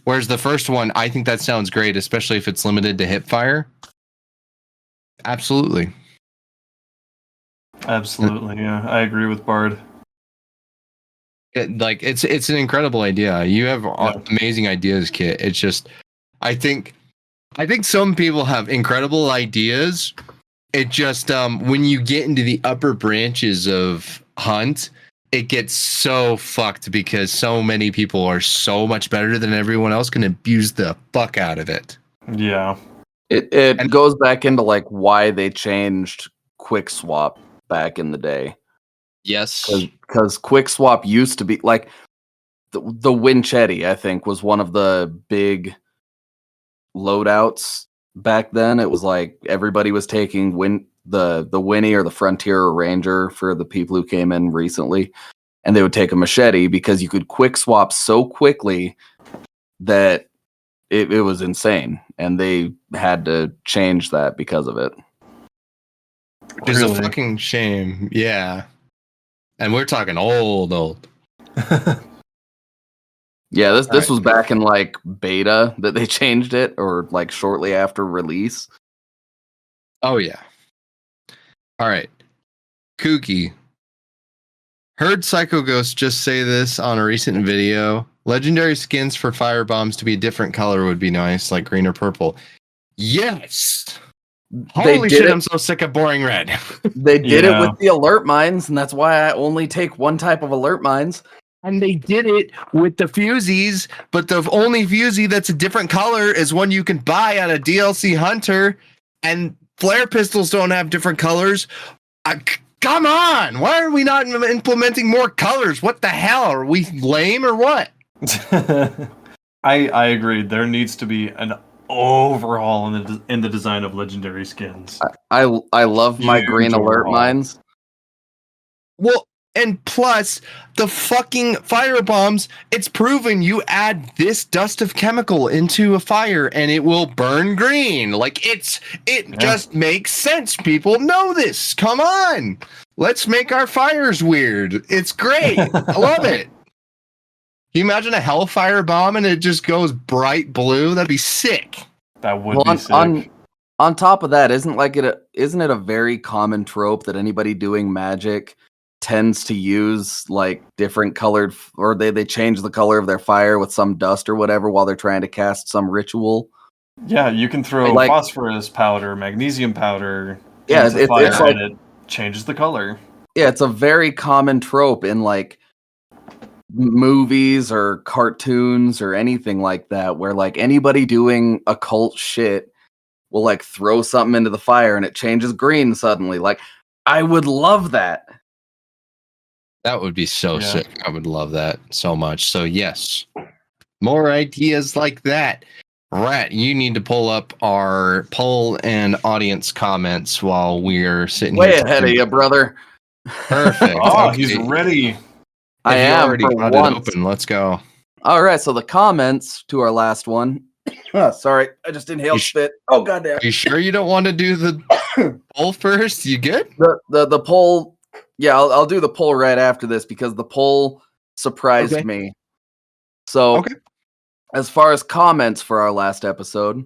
Whereas the first one, I think that sounds great, especially if it's limited to hip fire. Absolutely. Absolutely, yeah. I agree with Bard. It's an incredible idea. You have amazing ideas, Kit. It's just I think some people have incredible ideas. It just when you get into the upper branches of Hunt, it gets so fucked because so many people are so much better than everyone else, can abuse the fuck out of it. Yeah. It goes back into like why they changed quick swap back in the day. Yes. Because quick swap used to be like the Winchetti, I think, was one of the big loadouts back then. It was like everybody was taking the Winnie or the Frontier or Ranger for the people who came in recently, and they would take a machete because you could quick swap so quickly that it was insane, and they had to change that because of it. Which is a fucking shame. Yeah. And we're talking old. Yeah, this was back in like beta that they changed it, or like shortly after release. Oh yeah. All right. Kooky. Heard Psycho Ghost just say this on a recent video. Legendary skins for fire bombs to be a different color would be nice, like green or purple. Yes. Holy shit, I'm so sick of boring red. They did it with the alert mines, and that's why I only take one type of alert mines. And they did it with the fusies, but the only fusie that's a different color is one you can buy at a DLC Hunter, and flare pistols don't have different colors. Come on! Why are we not implementing more colors? What the hell? Are we lame or what? I agree. There needs to be an overhaul in the design of legendary skins. I love my green alert mines. Well, and plus the fucking fire bombs, it's proven you add this dust of chemical into a fire and it will burn green. Like it just makes sense. People know this. Come on. Let's make our fires weird. It's great. I love it. Can you imagine a hellfire bomb and it just goes bright blue? That'd be sick. That would be sick. On top of that, isn't it a very common trope that anybody doing magic tends to use like different colored, or they change the color of their fire with some dust or whatever while they're trying to cast some ritual? Yeah, you can throw like phosphorus powder, magnesium powder. Yeah, it's like, and it changes the color. Yeah, it's a very common trope in like movies or cartoons or anything like that, where like anybody doing occult shit will like throw something into the fire and it changes green suddenly. Like, I would love that. That would be so sick. I would love that so much. So yes, more ideas like that. Rat, you need to pull up our poll and audience comments while we're sitting way here. ahead of you, brother. Perfect. Oh, he's ready. I am already got it open. Let's go. All right, so the comments to our last one. Sorry, I just inhaled spit. Oh goddamn! Are you sure you don't want to do the poll first? You good? The poll. Yeah, I'll do the poll right after this because the poll surprised me. So, as far as comments for our last episode,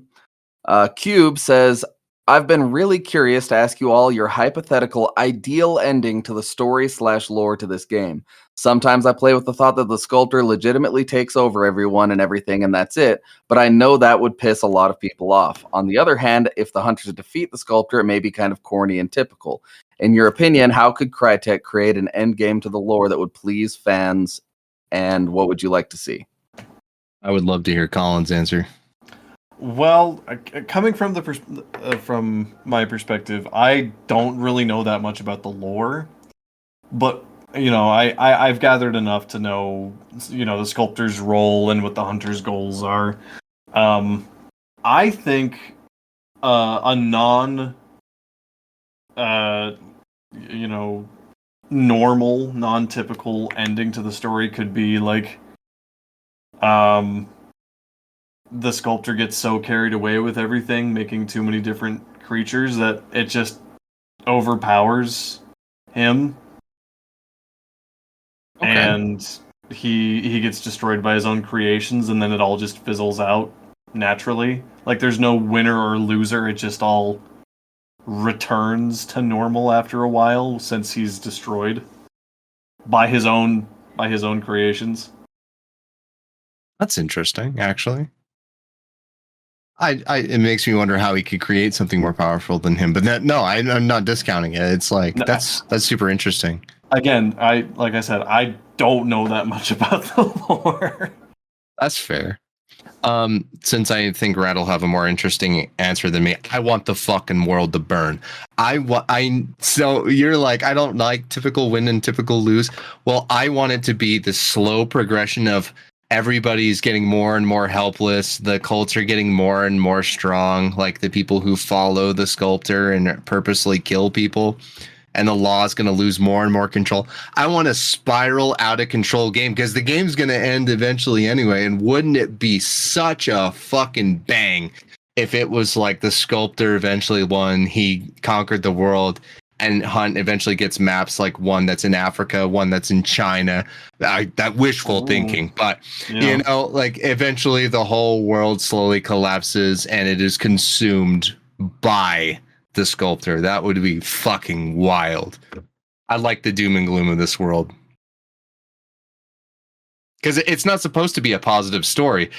Cube says, I've been really curious to ask you all your hypothetical ideal ending to the story/lore to this game. Sometimes I play with the thought that the sculptor legitimately takes over everyone and everything and that's it, but I know that would piss a lot of people off. On the other hand, if the hunters defeat the sculptor, it may be kind of corny and typical. In your opinion, how could Crytek create an end game to the lore that would please fans, and what would you like to see? I would love to hear Colin's answer. Well, coming from from my perspective, I don't really know that much about the lore, but you know, I've gathered enough to know, you know, the sculptor's role and what the hunter's goals are. I think a normal, non-typical ending to the story could be like, the sculptor gets so carried away with everything, making too many different creatures that it just overpowers him. And he gets destroyed by his own creations, and then it all just fizzles out naturally. Like there's no winner or loser, it just all returns to normal after a while since he's destroyed by his own by his own creations. That's interesting, actually. It makes me wonder how he could create something more powerful than him. But I'm not discounting it. It's like No, that's super interesting. Again, like I said, I don't know that much about the lore. That's fair. Since I think Rat will have a more interesting answer than me, I want the fucking world to burn. So you're like, I don't like typical win and typical lose. Well, I want it to be the slow progression of everybody's getting more and more helpless, the cults are getting more and more strong, like the people who follow the sculptor and purposely kill people, and the law is going to lose more and more control. I want a spiral out of control game because the game's going to end eventually anyway. And wouldn't it be such a fucking bang if it was like the sculptor eventually won, he conquered the world, and Hunt eventually gets maps like one that's in Africa, one that's in China. That wishful thinking, but you know, like eventually the whole world slowly collapses and it is consumed by the sculptor. That would be fucking wild. I like the doom and gloom of this world. Because it's not supposed to be a positive story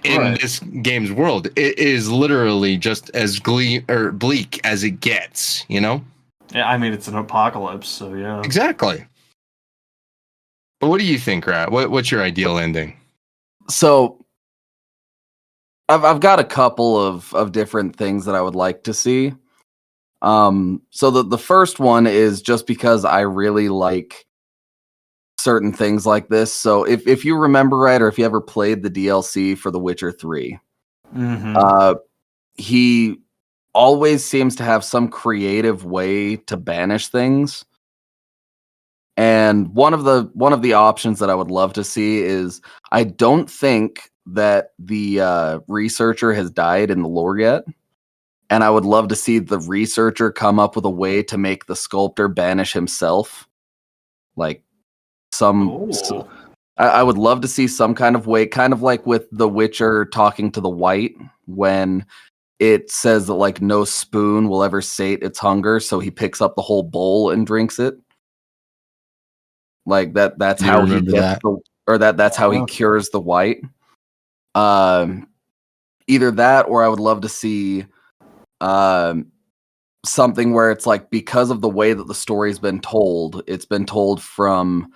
in this game's world. It is literally just as bleak as it gets, you know? Yeah, I mean, it's an apocalypse, so yeah. Exactly. But what do you think, Rat? What's your ideal ending? So I've got a couple of different things that I would like to see. So the first one is just because I really like certain things like this. So if you remember right, or if you ever played the DLC for The Witcher 3, he always seems to have some creative way to banish things. And one of the options that I would love to see is, I don't think that the researcher has died in the lore yet. And I would love to see the researcher come up with a way to make the sculptor banish himself. Like I would love to see some kind of way, kind of like with the Witcher talking to the White, when it says that like no spoon will ever sate its hunger, so he picks up the whole bowl and drinks it. Like that's how he gets that's how he cures the White. Either that, or I would love to see something where it's like, because of the way that the story's been told, it's been told from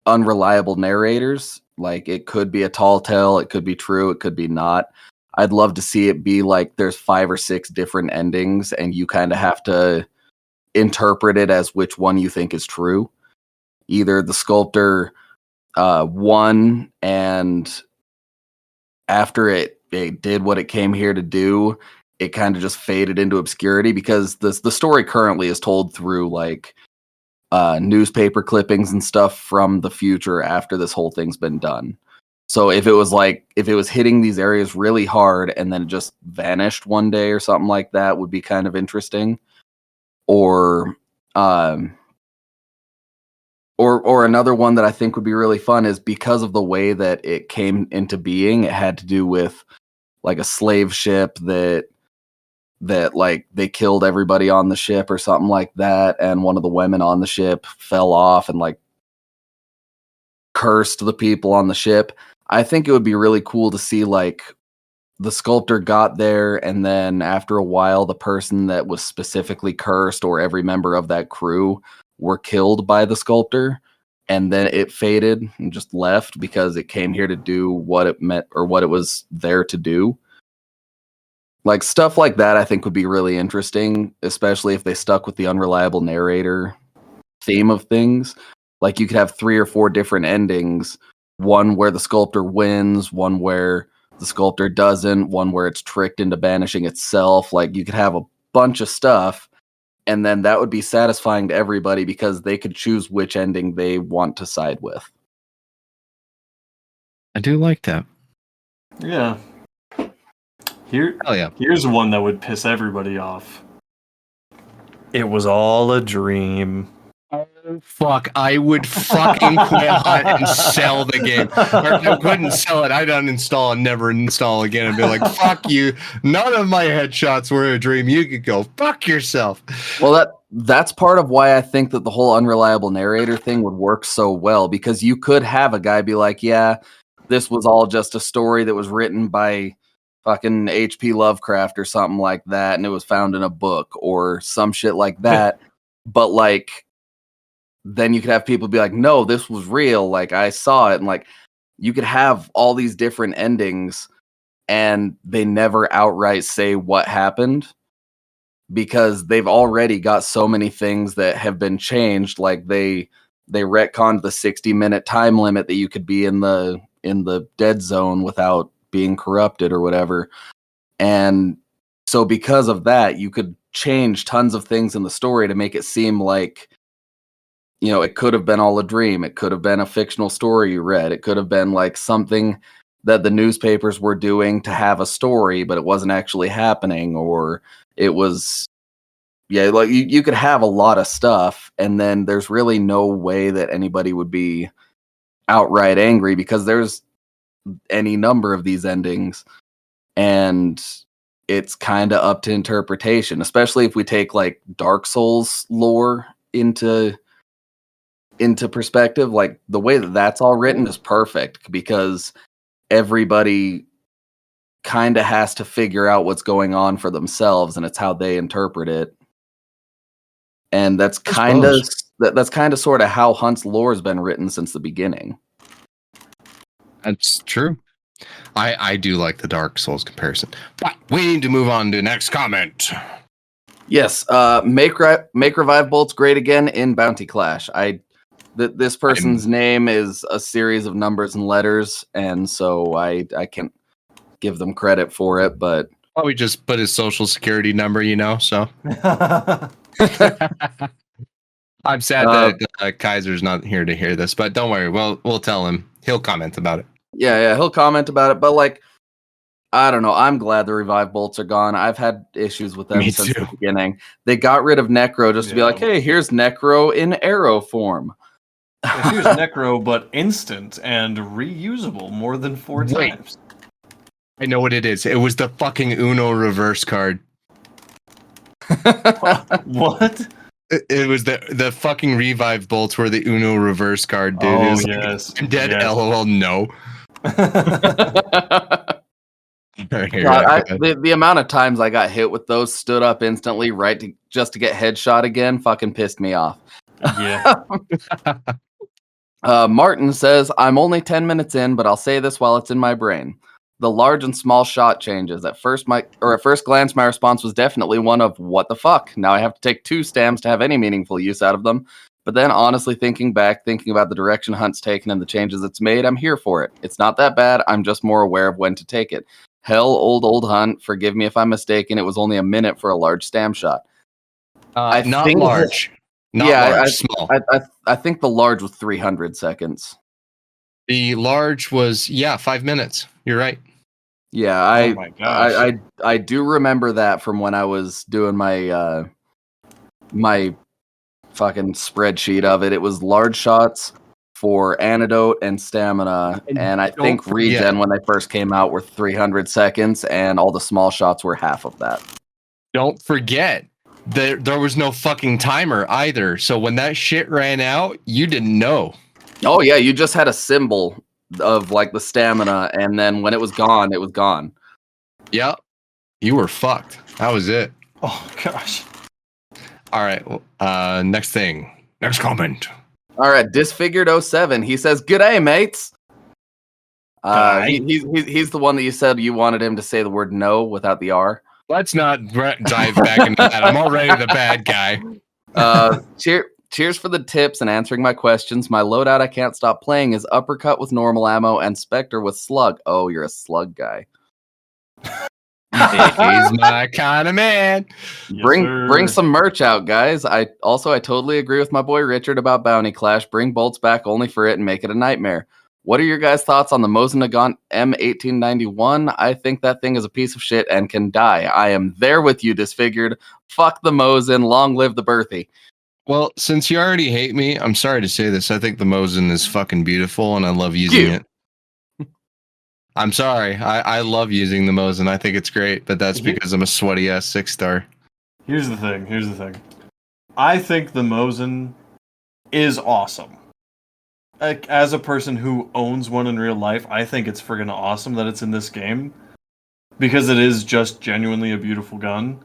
unreliable narrators. Like, it could be a tall tale, it could be true, it could be not. I'd love to see it be like there's 5 or 6 different endings and you kind of have to interpret it as which one you think is true. Either the sculptor won, and after it did what it came here to do, it kind of just faded into obscurity, because the story currently is told through like newspaper clippings and stuff from the future after this whole thing's been done. So if it was hitting these areas really hard and then it just vanished one day or something like that, would be kind of interesting. Or another one that I think would be really fun is, because of the way that it came into being, it had to do with like a slave ship that like they killed everybody on the ship or something like that, and one of the women on the ship fell off and like cursed the people on the ship. I think it would be really cool to see like the sculptor got there, and then after a while the person that was specifically cursed, or every member of that crew, were killed by the sculptor, and then it faded and just left because it came here to do what it meant, or what it was there to do. Like, stuff like that I think would be really interesting, especially if they stuck with the unreliable narrator theme of things. Like, you could have 3 or 4 different endings, one where the sculptor wins, one where the sculptor doesn't, one where it's tricked into banishing itself. Like, you could have a bunch of stuff, and then that would be satisfying to everybody because they could choose which ending they want to side with. I do like that. Yeah. Here's one that would piss everybody off. It was all a dream. Fuck, I would fucking quit Hunt and sell the game. Or if I couldn't sell it, I'd uninstall and never install again and be like, fuck you. None of my headshots were a dream. You could go fuck yourself. Well, that's part of why I think that the whole unreliable narrator thing would work so well, because you could have a guy be like, yeah, this was all just a story that was written by fucking H.P. Lovecraft or something like that, and it was found in a book or some shit like that. But like, then you could have people be like, no, this was real. Like, I saw it. And like, you could have all these different endings and they never outright say what happened because they've already got so many things that have been changed. Like they retconned the 60-minute time limit that you could be in the dead zone without being corrupted or whatever. And so because of that, you could change tons of things in the story to make it seem like, you know, it could have been all a dream. It could have been a fictional story you read. It could have been like something that the newspapers were doing to have a story, but it wasn't actually happening. Or it was, yeah, like you could have a lot of stuff. And then there's really no way that anybody would be outright angry because there's any number of these endings. And it's kind of up to interpretation, especially if we take like Dark Souls lore into perspective. Like the way that that's all written is perfect because everybody kind of has to figure out what's going on for themselves, and it's how they interpret it. And that's kind of sort of how Hunt's lore has been written since the beginning. That's true. I do like the Dark Souls comparison, but we need to move on to the next comment. Yes, make revive bolts great again in Bounty Clash. This person's name is a series of numbers and letters, and so I can't give them credit for it, but probably just put his social security number, you know. So I'm sad that Kaiser's not here to hear this, but don't worry, we'll tell him. He'll comment about it. Yeah, he'll comment about it, but like, I don't know. I'm glad the revive bolts are gone. I've had issues with them since the beginning. They got rid of Necro just to be like, hey, here's Necro in arrow form. Here's Necro, but instant and reusable more than 4 times. I know what it is. It was the fucking Uno reverse card. What? It was the fucking revive bolts were the Uno reverse card, dude. Oh, yes. Like, I'm dead. Yes. LOL, no. The amount of times I got hit with those, stood up instantly, just to get headshot again, fucking pissed me off. Yeah. Martin says, I'm only 10 minutes in, but I'll say this while it's in my brain. The large and small shot changes. At first glance, my response was definitely one of, what the fuck? Now I have to take 2 stams to have any meaningful use out of them. But then honestly thinking about the direction Hunt's taken and the changes it's made, I'm here for it. It's not that bad. I'm just more aware of when to take it. Hell, old Hunt, forgive me if I'm mistaken. It was only a minute for a large stam shot. Not large. Small. I think the large was 300 seconds. The large was 5 minutes. You're right. Yeah, I do remember that from when I was doing my my fucking spreadsheet of it. It was large shots for antidote and stamina, and I think regen when they first came out were 300 seconds, and all the small shots were half of that. Don't forget, there was no fucking timer either, so when that shit ran out, you didn't know. Oh yeah, you just had a symbol of like the stamina, and then when it was gone, it was gone. Yep, you were fucked. That was it. Oh gosh. All right, next comment. All right, Disfigured 07. He says, "G'day, mates." He's the one that you said you wanted him to say the word no without the R. Let's not dive back into that. I'm already the bad guy. Cheers for the tips and answering my questions. My loadout I can't stop playing is Uppercut with normal ammo and Spectre with Slug. Oh, you're a Slug guy. He's my kind of man. Bring some merch out, guys. I totally agree with my boy Richard about Bounty Clash. Bring bolts back only for it and make it a nightmare. What are your guys' thoughts on the Mosin Nagant M1891? I think that thing is a piece of shit and can die. I am there with you, Disfigured. Fuck the Mosin. Long live the Berthy. Well, since you already hate me, I'm sorry to say this. I think the Mosin is fucking beautiful, and I love using it. I'm sorry. I love using the Mosin. I think it's great, but that's because I'm a sweaty ass 6-star. Here's the thing. I think the Mosin is awesome. Like, as a person who owns one in real life, I think it's friggin' awesome that it's in this game. Because it is just genuinely a beautiful gun.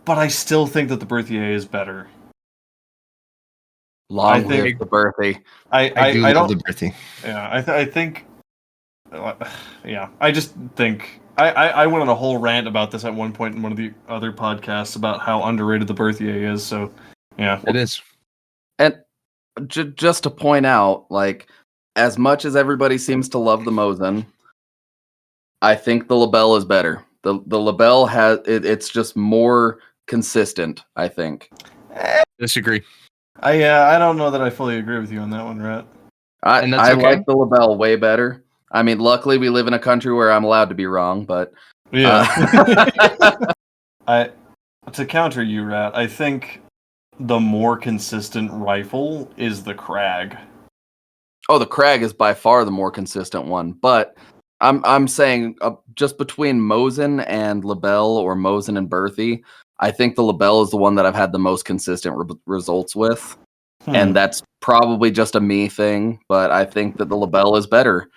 But I still think that the Berthier is better. Long live the Berthier. I love don't, the Berthier. Yeah, I think... Yeah, I just think... I went on a whole rant about this at one point in one of the other podcasts about how underrated the Berthier is, so... Yeah. It is. And just to point out, like, as much as everybody seems to love the Mosin, I think the Lebel is better. The Lebel has... It's just more consistent, I think. Disagree. I don't know that I fully agree with you on that one, Rat. I like the Lebel way better. I mean, luckily we live in a country where I'm allowed to be wrong, but yeah. To counter you, Rat, I think the more consistent rifle is the Krag. Oh, the Krag is by far the more consistent one, but I'm saying just between Mosin and Lebel or Mosin and Berthier, I think the Lebel is the one that I've had the most consistent results with. And that's probably just a me thing, but I think that the Lebel is better.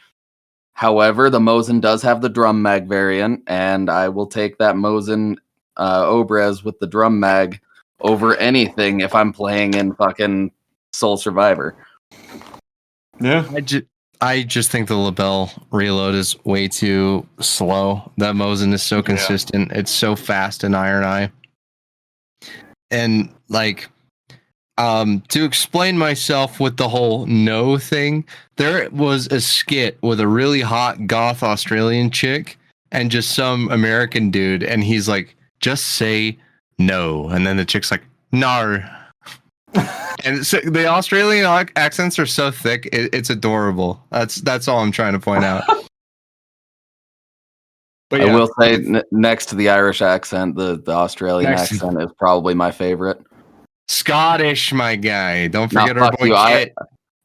However, the Mosin does have the drum mag variant, and I will take that Mosin Obrez with the drum mag over anything if I'm playing in fucking Soul Survivor. Yeah. I just think the Lebel reload is way too slow. That Mosin is so consistent. Yeah. It's so fast in Iron Eye. And like... to explain myself with the whole no thing, there was a skit with a really hot goth Australian chick and just some American dude, and he's like, just say no. And then the chick's like, no. And so the Australian accents are so thick, it's adorable. That's all I'm trying to point out. But yeah. I will say, next to the Irish accent, the Australian accent is probably my favorite. Scottish, my guy. Don't forget our boy Kit.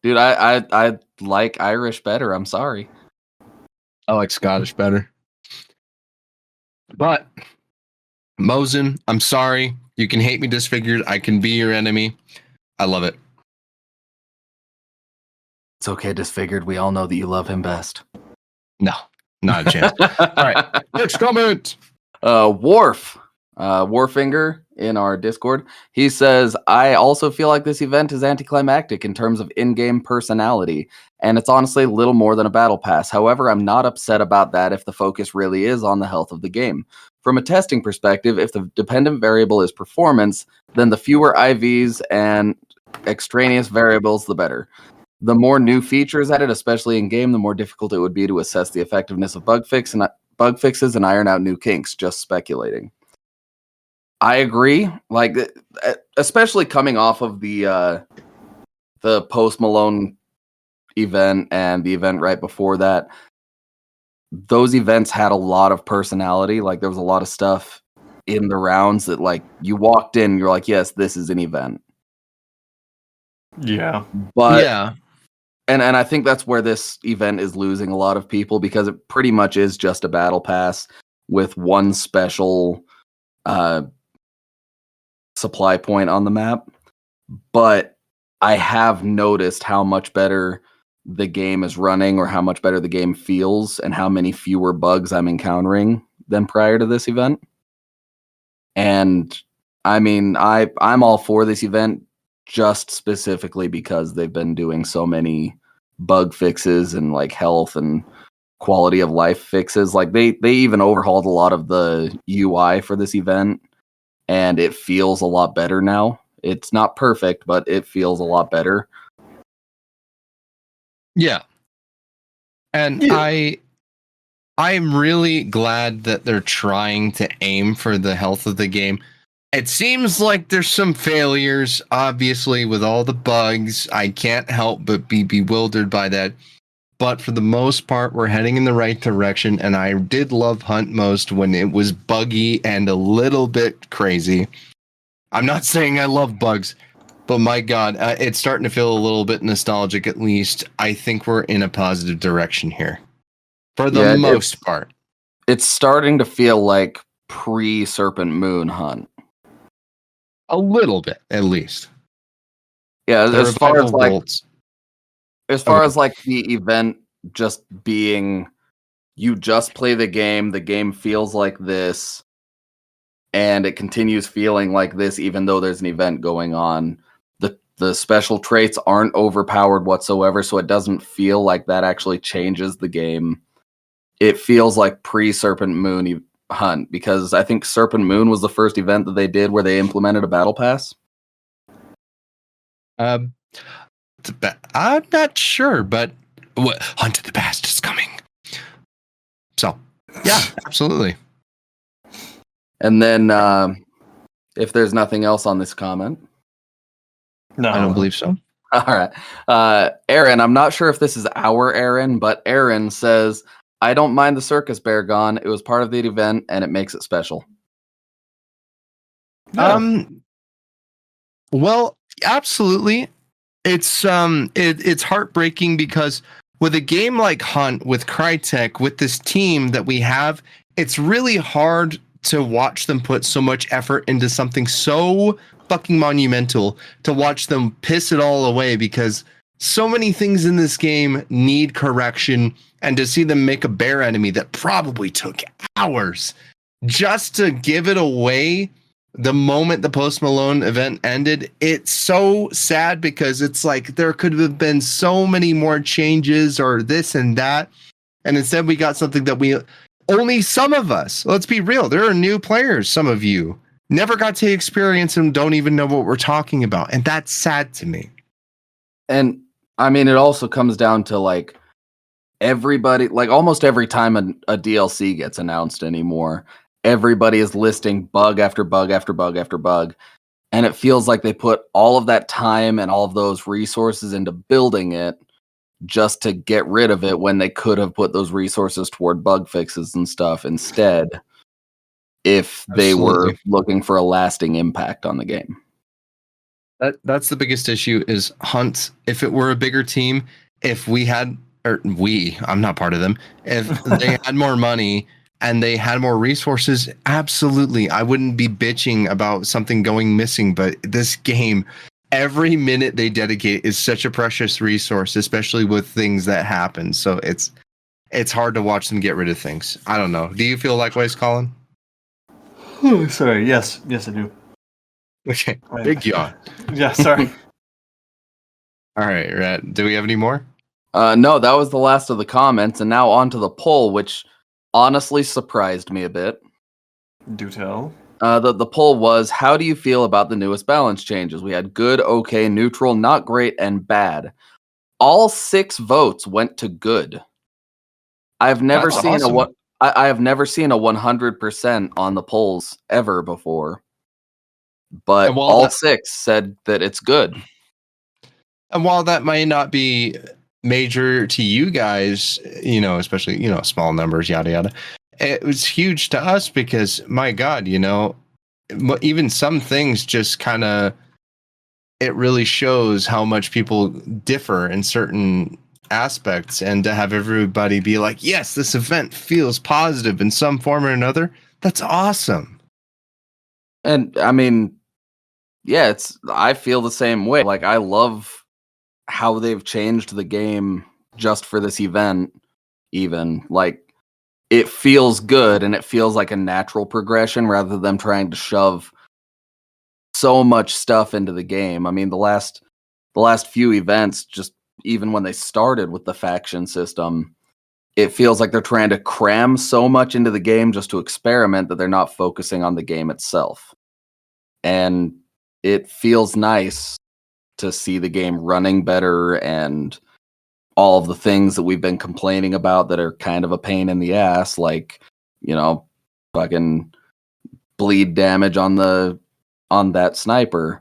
Dude, I like Irish better. I'm sorry. I like Scottish better. But Mosin, I'm sorry. You can hate me disfigured. I can be your enemy. I love it. It's okay, disfigured. We all know that you love him best. No, not a chance. All right. Next comment. Warfinger in our Discord, he says, I also feel like this event is anticlimactic in terms of in-game personality, and it's honestly little more than a battle pass. However, I'm not upset about that if the focus really is on the health of the game. From a testing perspective, if the dependent variable is performance, then the fewer IVs and extraneous variables, the better. The more new features added, especially in-game, the more difficult it would be to assess the effectiveness of bug fixes and iron out new kinks, just speculating. I agree. Like, especially coming off of the Post Malone event and the event right before that, those events had a lot of personality. Like, there was a lot of stuff in the rounds that, like, you walked in, you're like, yes, this is an event. Yeah. But yeah. And I think that's where this event is losing a lot of people, because it pretty much is just a battle pass with one special supply point on the map. But I have noticed how much better the game is running, or how much better the game feels, and how many fewer bugs I'm encountering than prior to this event. And I mean, I'm all for this event just specifically because they've been doing so many bug fixes and like health and quality of life fixes. Like they even overhauled a lot of the UI for this event, and it feels a lot better now. It's not perfect, but it feels a lot better. Yeah. And yeah. I'm really glad that they're trying to aim for the health of the game. It seems like there's some failures, obviously, with all the bugs. I can't help but be bewildered by that. But for the most part, we're heading in the right direction. And I did love Hunt most when it was buggy and a little bit crazy. I'm not saying I love bugs. But my God, it's starting to feel a little bit nostalgic. At least I think we're in a positive direction here, for the most part. It's starting to feel like pre-Serpent Moon Hunt. A little bit, at least. Yeah, The as far as like bolts. the event just being, you just play the game feels like this, and it continues feeling like this even though there's an event going on. The special traits aren't overpowered whatsoever, so it doesn't feel like that actually changes the game. It feels like pre-Serpent Moon Hunt, because I think Serpent Moon was the first event that they did where they implemented a battle pass. I'm not sure, but Hunt of the Past is coming. So, yeah, absolutely. And then, if there's nothing else on this comment. No, I don't believe so. All right. Aaron, I'm not sure if this is our Aaron, but Aaron says, I don't mind the circus bear gone. It was part of the event and it makes it special. Yeah. Well, absolutely. It's heartbreaking because with a game like Hunt, with Crytek, with this team that we have, it's really hard to watch them put so much effort into something so fucking monumental, to watch them piss it all away, because so many things in this game need correction, and to see them make a bear enemy that probably took hours just to give it away the moment the Post Malone event ended, it's so sad, because it's like there could have been so many more changes or this and that, and instead we got something that only some of us, let's be real, there are new players, some of you never got to experience and don't even know what we're talking about, and that's sad to me. And I mean, it also comes down to like everybody, like almost every time a DLC gets announced anymore, everybody is listing bug after bug after bug after bug. And it feels like they put all of that time and all of those resources into building it just to get rid of it, when they could have put those resources toward bug fixes and stuff instead, if they were looking for a lasting impact on the game. That's the biggest issue is Hunt. If it were a bigger team, if I'm not part of them, if they had more money and they had more resources, absolutely, I wouldn't be bitching about something going missing. But this game, every minute they dedicate is such a precious resource, especially with things that happen. So it's hard to watch them get rid of things. I don't know. Do you feel likewise, Colin? Oh, sorry. Yes, I do. Okay, big yawn. Yeah, sorry. All right, Rat. Do we have any more? No, that was the last of the comments, and now on to the poll, which honestly surprised me a bit. Do tell. The poll was, how do you feel about the newest balance changes? We had good, okay, neutral, not great, and bad. All 6 votes went to good. I've never That's seen awesome. I have never seen a 100% on the polls ever before. But all 6 said that it's good. And while that might not be major to you guys, especially, small numbers, yada, yada, it was huge to us because, my God, even some things just kind of, it really shows how much people differ in certain aspects, and to have everybody be like, yes, this event feels positive in some form or another, that's awesome. And I mean, yeah, I feel the same way. Like, I love how they've changed the game just for this event. Even like, it feels good, and it feels like a natural progression rather than them trying to shove so much stuff into the game. I mean, the last few events, just even when they started with the faction system, it feels like they're trying to cram so much into the game just to experiment that they're not focusing on the game itself. And it feels nice to see the game running better, and all of the things that we've been complaining about that are kind of a pain in the ass, like, fucking bleed damage on that sniper.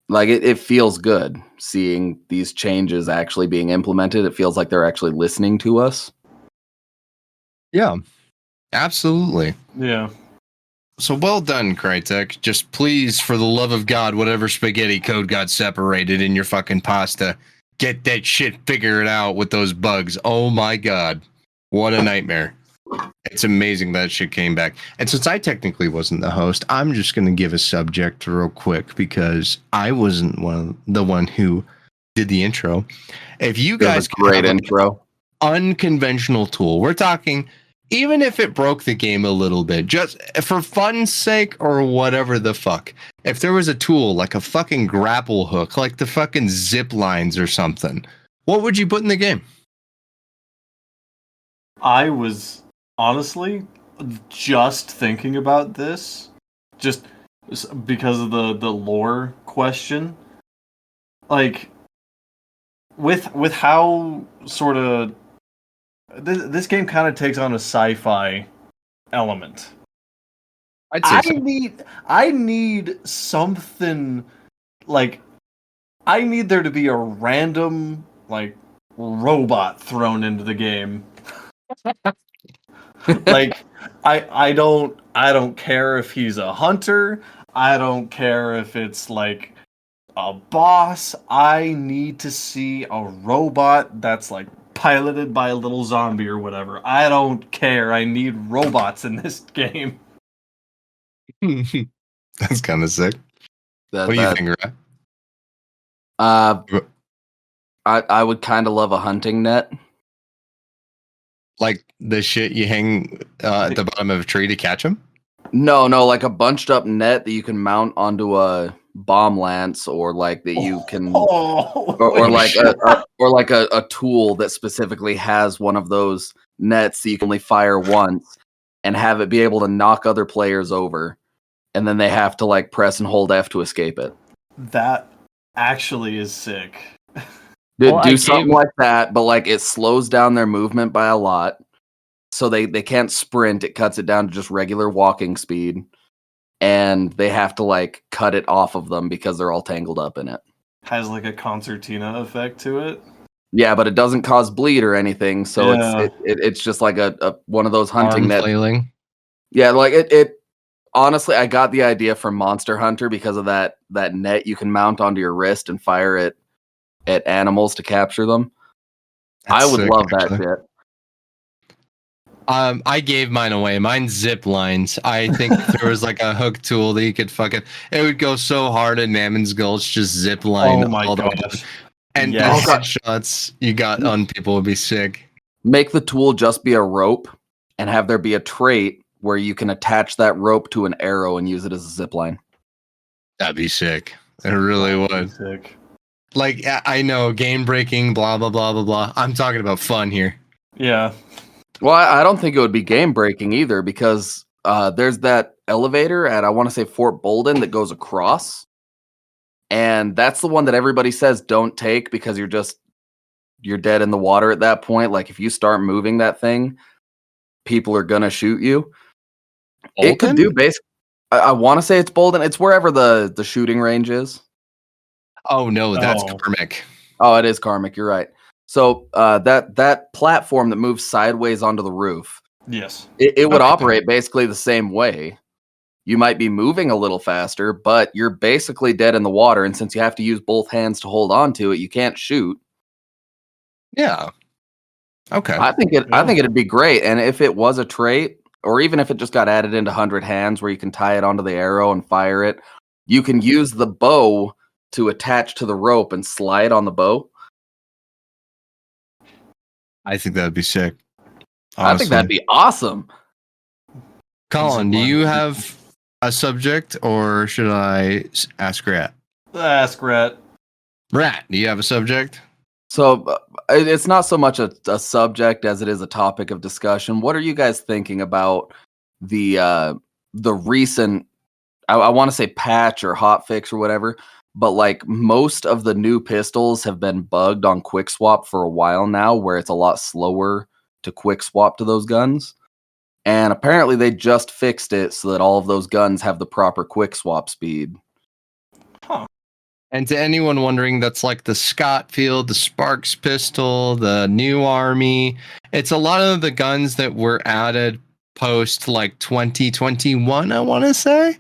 Like, it feels good seeing these changes actually being implemented. It feels like they're actually listening to us. Yeah, absolutely. Yeah. So well done, Crytek. Just please, for the love of God, whatever spaghetti code got separated in your fucking pasta, get that shit figured out with those bugs. Oh my God. What a nightmare. It's amazing that shit came back. And since I technically wasn't the host, I'm just going to give a subject real quick because I wasn't the one who did the intro. If you guys could great intro, unconventional tool, we're talking, even if it broke the game a little bit, just for fun's sake or whatever the fuck, if there was a tool like a fucking grapple hook, like the fucking zip lines or something, what would you put in the game? I was honestly just thinking about this, just because of the lore question. Like, with how sort of this game kind of takes on a sci-fi element. I'd say so. I need something like, I need there to be a random like robot thrown into the game. Like, I don't care if he's a hunter. I don't care if it's like a boss. I need to see a robot that's like piloted by a little zombie or whatever. I don't care. I need robots in this game. That's kind of sick. What do you think, Ryan? I would kind of love a hunting net. Like the shit you hang at the bottom of a tree to catch them? No, like a bunched up net that you can mount onto a bomb lance, or like that you can, or like a tool that specifically has one of those nets that you can only fire once and have it be able to knock other players over, and then they have to like press and hold F to escape it. That actually is sick. Do something like that, but like it slows down their movement by a lot, so they can't sprint. It cuts it down to just regular walking speed, and they have to like cut it off of them because they're all tangled up in it. Has like a concertina effect to it. Yeah, but it doesn't cause bleed or anything, so it's just like a one of those hunting nets. Yeah, like it. Honestly, I got the idea from Monster Hunter because of that net you can mount onto your wrist and fire it at animals to capture them. I would love that shit. I gave mine away. Mine's zip lines. I think if there was like a hook tool that you could fucking, it would go so hard in Mammon's Gulch, just zip line. Oh my gosh. And the headshots you got on people would be sick. Make the tool just be a rope and have there be a trait where you can attach that rope to an arrow and use it as a zip line. That'd be sick. It really would. Sick. Like, I know, game breaking, blah, blah, blah, blah, blah. I'm talking about fun here. Yeah. Well, I don't think it would be game breaking either, because there's that elevator at, I want to say, Fort Bolden that goes across. And that's the one that everybody says don't take because you're dead in the water at that point. Like, if you start moving that thing, people are going to shoot you. Bolden? It could do basically. I want to say it's Bolden. It's wherever the shooting range is. Oh no, that's Karmic. Oh, it is Karmic. You're right. So that platform that moves sideways onto the roof. Yes. It would operate basically the same way. You might be moving a little faster, but you're basically dead in the water. And since you have to use both hands to hold on to it, you can't shoot. Yeah. Okay. I think it'd be great. And if it was a trait, or even if it just got added into 100 hands where you can tie it onto the arrow and fire it, you can use the bow to attach to the rope and slide on the bow. I think that'd be sick. Honestly. I think that'd be awesome. Colin, do you have a subject, or should I ask Rat? Ask Rat. Rat, do you have a subject? So it's not so much a subject as it is a topic of discussion. What are you guys thinking about the recent, I want to say patch or hotfix or whatever, but like most of the new pistols have been bugged on quick swap for a while now, where it's a lot slower to quick swap to those guns. And apparently they just fixed it so that all of those guns have the proper quick swap speed. Huh. And to anyone wondering, that's like the Scottfield, the Sparks pistol, the new Army. It's a lot of the guns that were added post like 2021, I want to say.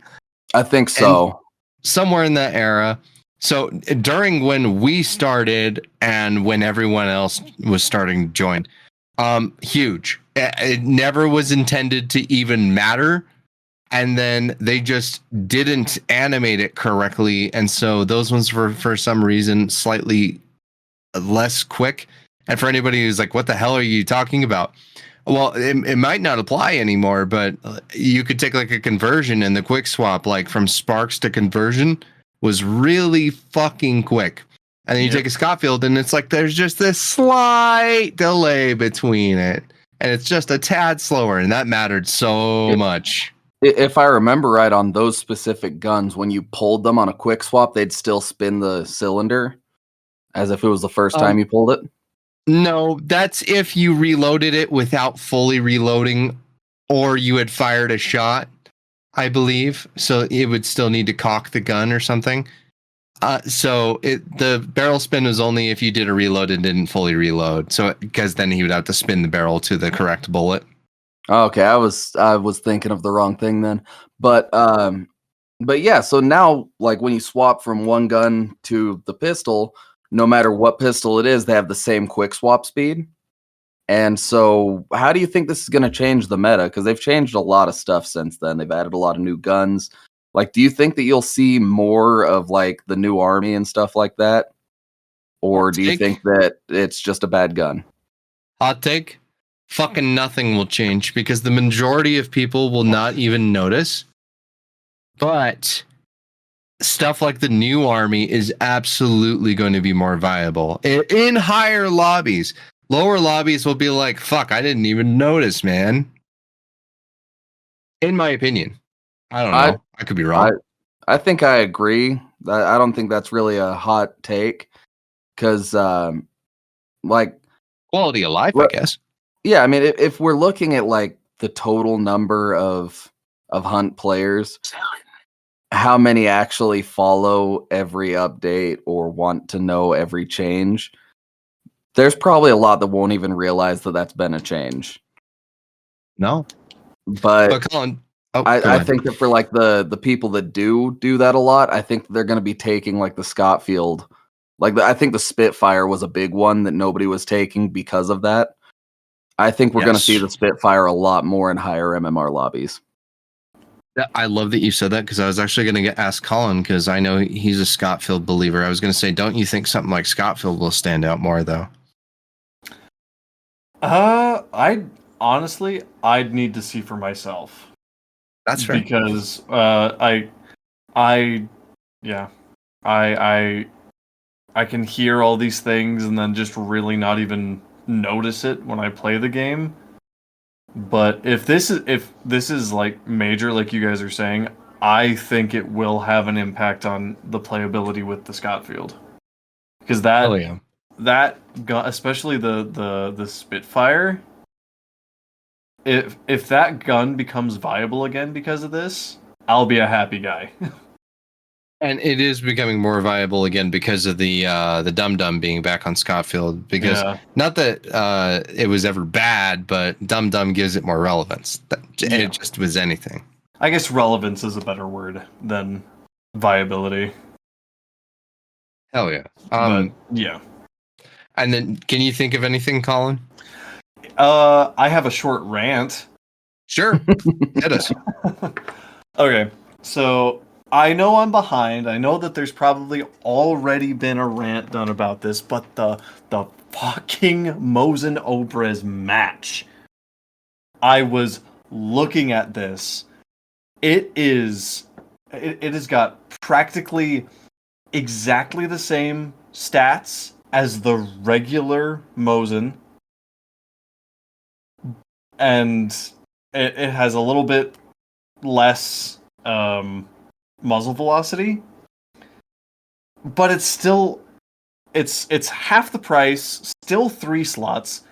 I think so. Somewhere in that era. So during when we started and when everyone else was starting to join, huge. It never was intended to even matter. And then they just didn't animate it correctly. And so those ones were, for some reason, slightly less quick. And for anybody who's like, what the hell are you talking about? Well, it might not apply anymore, but you could take like a conversion, and the quick swap, like from sparks to conversion, was really fucking quick. And then you take a Scotfield, and it's like there's just this slight delay between it, and it's just a tad slower, and that mattered so much. If I remember right, on those specific guns, when you pulled them on a quick swap, they'd still spin the cylinder as if it was the first time you pulled it. No, that's if you reloaded it without fully reloading, or you had fired a shot, I believe. So it would still need to cock the gun or something. So the barrel spin was only if you did a reload and didn't fully reload. So because then he would have to spin the barrel to the correct bullet. Okay, I was thinking of the wrong thing then. But yeah, so now like when you swap from one gun to the pistol, no matter what pistol it is, they have the same quick swap speed. And so how do you think this is going to change the meta? Because they've changed a lot of stuff since then. They've added a lot of new guns. Like, do you think that you'll see more of like the new army and stuff like that? Or do you think that it's just a bad gun? Hot take. Fucking nothing will change because the majority of people will not even notice. But stuff like the new army is absolutely going to be more viable in higher lobbies. Lower lobbies will be like, fuck, I didn't even notice, man. In my opinion. I don't know. I could be wrong. I think I agree. I don't think that's really a hot take. Because, like... quality of life, I guess. Yeah, I mean, if we're looking at, like, the total number of Hunt players... how many actually follow every update or want to know every change? There's probably a lot that won't even realize that that's been a change. No. But Colin, I think that for like the people that do that a lot, I think they're going to be taking like the Scotfield. Like I think the Spitfire was a big one that nobody was taking because of that. I think we're going to see the Spitfire a lot more in higher MMR lobbies. I love that you said that because I was actually going to ask Colin because I know he's a Scotfield believer. I was going to say, don't you think something like Scotfield will stand out more though? I'd need to see for myself. That's fair. Because I can hear all these things and then just really not even notice it when I play the game. But if this is like major, like you guys are saying, I think it will have an impact on the playability with the Scotfield. Because that gun, especially the Spitfire, if that gun becomes viable again because of this, I'll be a happy guy. And it is becoming more viable again because of the Dum Dum being back on Scotfield. Because not that it was ever bad, but Dum Dum gives it more relevance. It just was anything. I guess relevance is a better word than viability. Hell yeah. But, yeah. And then, can you think of anything, Colin? I have a short rant. Sure. Hit us. Okay, so I know I'm behind. I know that there's probably already been a rant done about this, but the fucking Mosin Obrez match. I was looking at this. It has got practically exactly the same stats as the regular Mosin. And it has a little bit less muzzle velocity, but it's still it's half the price, still 3 slots,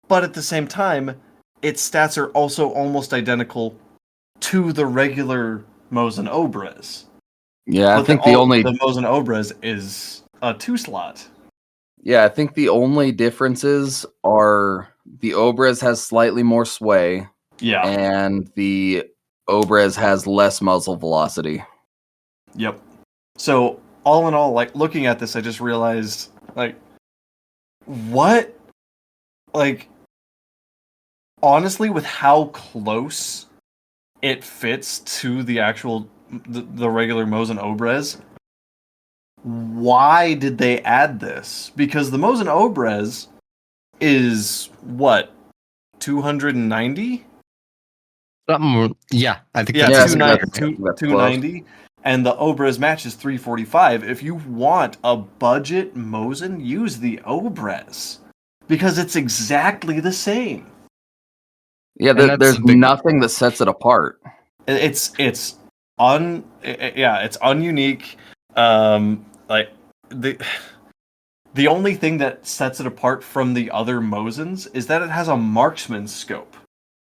but at the same time, its stats are also almost identical to the regular Mosin Obrez. Yeah, but I think the Mosin Obrez is a 2 slot. Yeah, I think the only differences are the Obrez has slightly more sway, Yeah. and the Obrez has less muzzle velocity. Yep. So all in all, like looking at this, I just realized, like, what, like, honestly, with how close it fits to the actual the regular Mosin Obrez, why did they add this? Because the Mosin Obrez is what, 290? Something. Yeah, I think Yeah, Yeah, I that's think that's close. 290. And the Obrez match is 345. If you want a budget Mosin, use the Obrez. Because it's exactly the same. Yeah, And that's there's the big- nothing that sets it apart. It's ununique. Like the only thing that sets it apart from the other Mosins is that it has a marksman scope,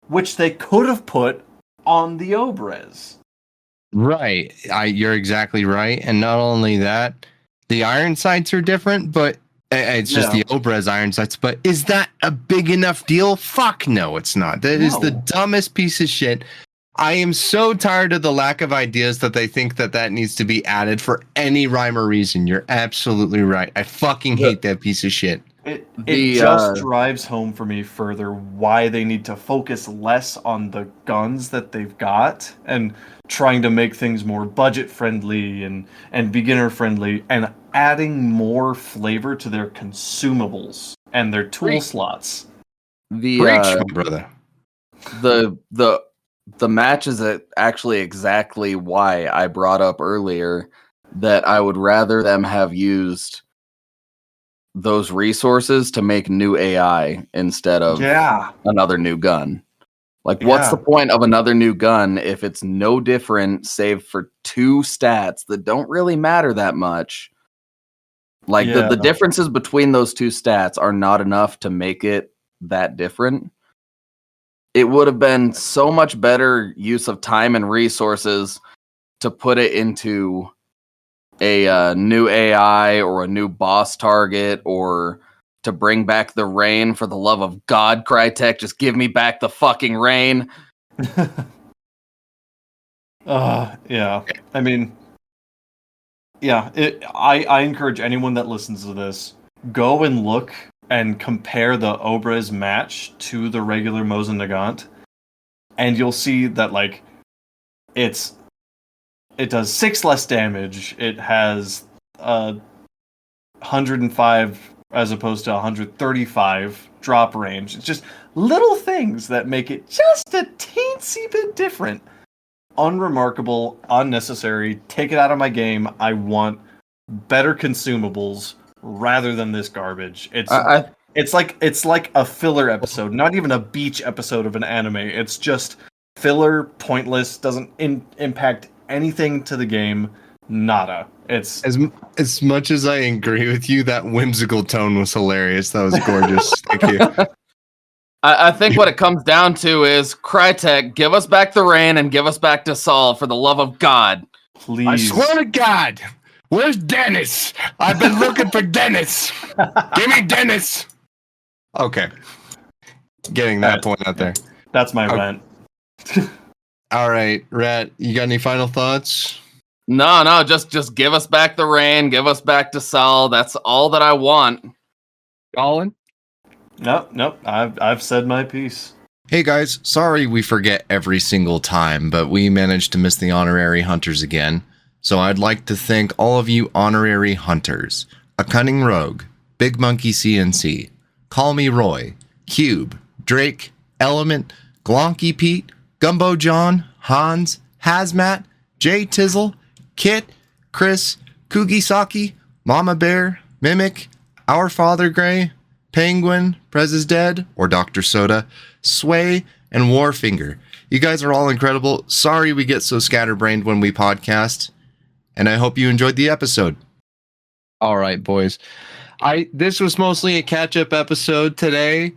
which they could have put on the Obrez. Right. You're exactly right. And not only that, the iron sights are different, but it's just Yeah. the Obrez iron sights. But is that a big enough deal? Fuck no, it's not. That is the No. dumbest piece of shit. I am so tired of the lack of ideas that they think that needs to be added for any rhyme or reason. You're absolutely right. I fucking hate that piece of shit. It The, just drives home for me further why they need to focus less on the guns that they've got and trying to make things more budget friendly and beginner friendly and adding more flavor to their consumables and their tool Preach. slots. The Preach, brother. the match is actually exactly why I brought up earlier that I would rather them have used those resources to make new AI instead of Yeah. another new gun. Like, what's the Yeah. point of another new gun if it's no different, save for 2 stats that don't really matter that much? Like, Yeah. the differences between those 2 stats are not enough to make it that different. It would have been so much better use of time and resources to put it into a new AI or a new boss target, or to bring back the rain. For the love of God, Crytek, just give me back the fucking rain. Yeah. I mean, yeah. I encourage anyone that listens to this, go and look and compare the Obrez match to the regular Mosin Nagant, and you'll see that like it does 6 less damage. It has 105 as opposed to 135 drop range. It's just little things that make it just a teensy bit different. Unremarkable, unnecessary. Take it out of my game. I want better consumables rather than this garbage. It's like a filler episode, not even a beach episode of an anime. It's just filler, pointless, doesn't impact anything to the game. Nada. It's As much as I agree with you, that whimsical tone was hilarious. That was gorgeous. Thank you. I think what it comes down to is, Crytek, give us back the rain and give us back Dassault, for the love of God. please. I swear to God, where's Dennis? I've been looking for Dennis. Give me Dennis. Okay. Getting that point out there. That's my Okay. rant. All right, Rat, you got any final thoughts? No, just give us back the rain, give us back Dassault. That's all that I want. Colin? Nope. I've said my piece. Hey guys, sorry we forget every single time, but we managed to miss the honorary hunters again. So I'd like to thank all of you honorary hunters. A Cunning Rogue, Big Monkey CNC, Call Me Roy, Cube, Drake, Element, Glonky Pete, Gumbo John, Hans, Hazmat, Jay Tizzle, Kit, Chris, Kugisaki, Mama Bear, Mimic, Our Father Gray, Penguin, Prez is Dead, or Dr. Soda, Sway, and Warfinger. You guys are all incredible. Sorry we get so scatterbrained when we podcast, and I hope you enjoyed the episode. All right, boys. This was mostly a catch-up episode today,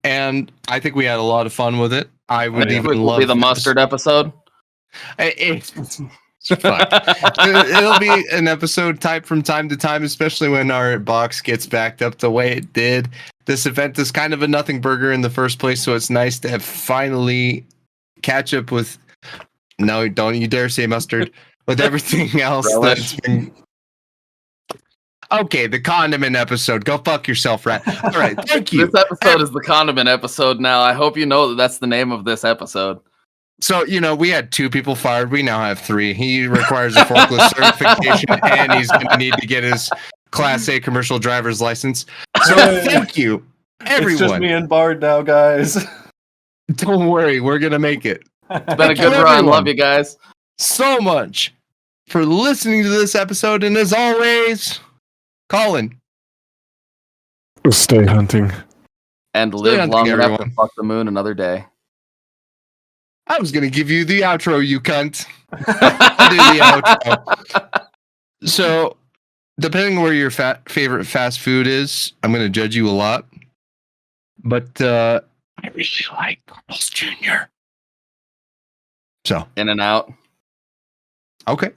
and I think we had a lot of fun with it. I would Next even week will love be the mustard episode. It'll be an episode type from time to time, especially when our box gets backed up the way it did. This event is kind of a nothing burger in the first place, so it's nice to have finally catch up with. No, don't you dare say mustard. With everything else that's been. Okay, the condiment episode. Go fuck yourself, Rat. All right, thank you. This episode is the condiment episode now. I hope you know that that's the name of this episode. So, we had 2 people fired. We now have 3. He requires a forklift certification, and he's going to need to get his Class A commercial driver's license. So, thank you, everyone. It's just me and Bard now, guys. Don't worry, we're going to make it. It's been a good run. Love you guys so much for listening to this episode. And as always, Colin. Stay hunting. and live long enough to fuck the moon another day. I was going to give you the outro, you cunt. I'll do the outro. So, depending on where your favorite fast food is, I'm going to judge you a lot. But I really like Carl's Jr. So, In and Out. Okay.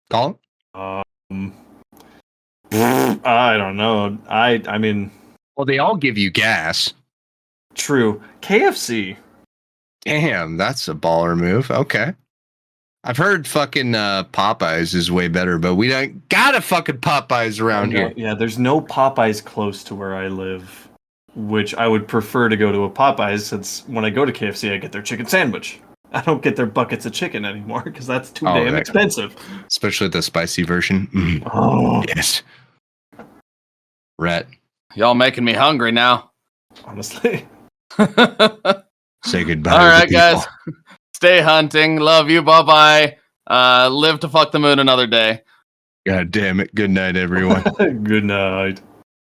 Colin? I don't know. I mean... Well, they all give you gas. True. KFC. Damn, that's a baller move. Okay. I've heard fucking Popeyes is way better, but we don't got a fucking Popeyes around here. Yeah, there's no Popeyes close to where I live, which I would prefer to go to a Popeyes since when I go to KFC, I get their chicken sandwich. I don't get their buckets of chicken anymore because that's too damn expensive. Especially the spicy version. Mm. Oh. Yes. Rat. Y'all making me hungry now. Honestly. Say goodbye. All right, guys. Stay hunting. Love you. Bye-bye. Live to fuck the moon another day. God damn it. Good night, everyone. Good night.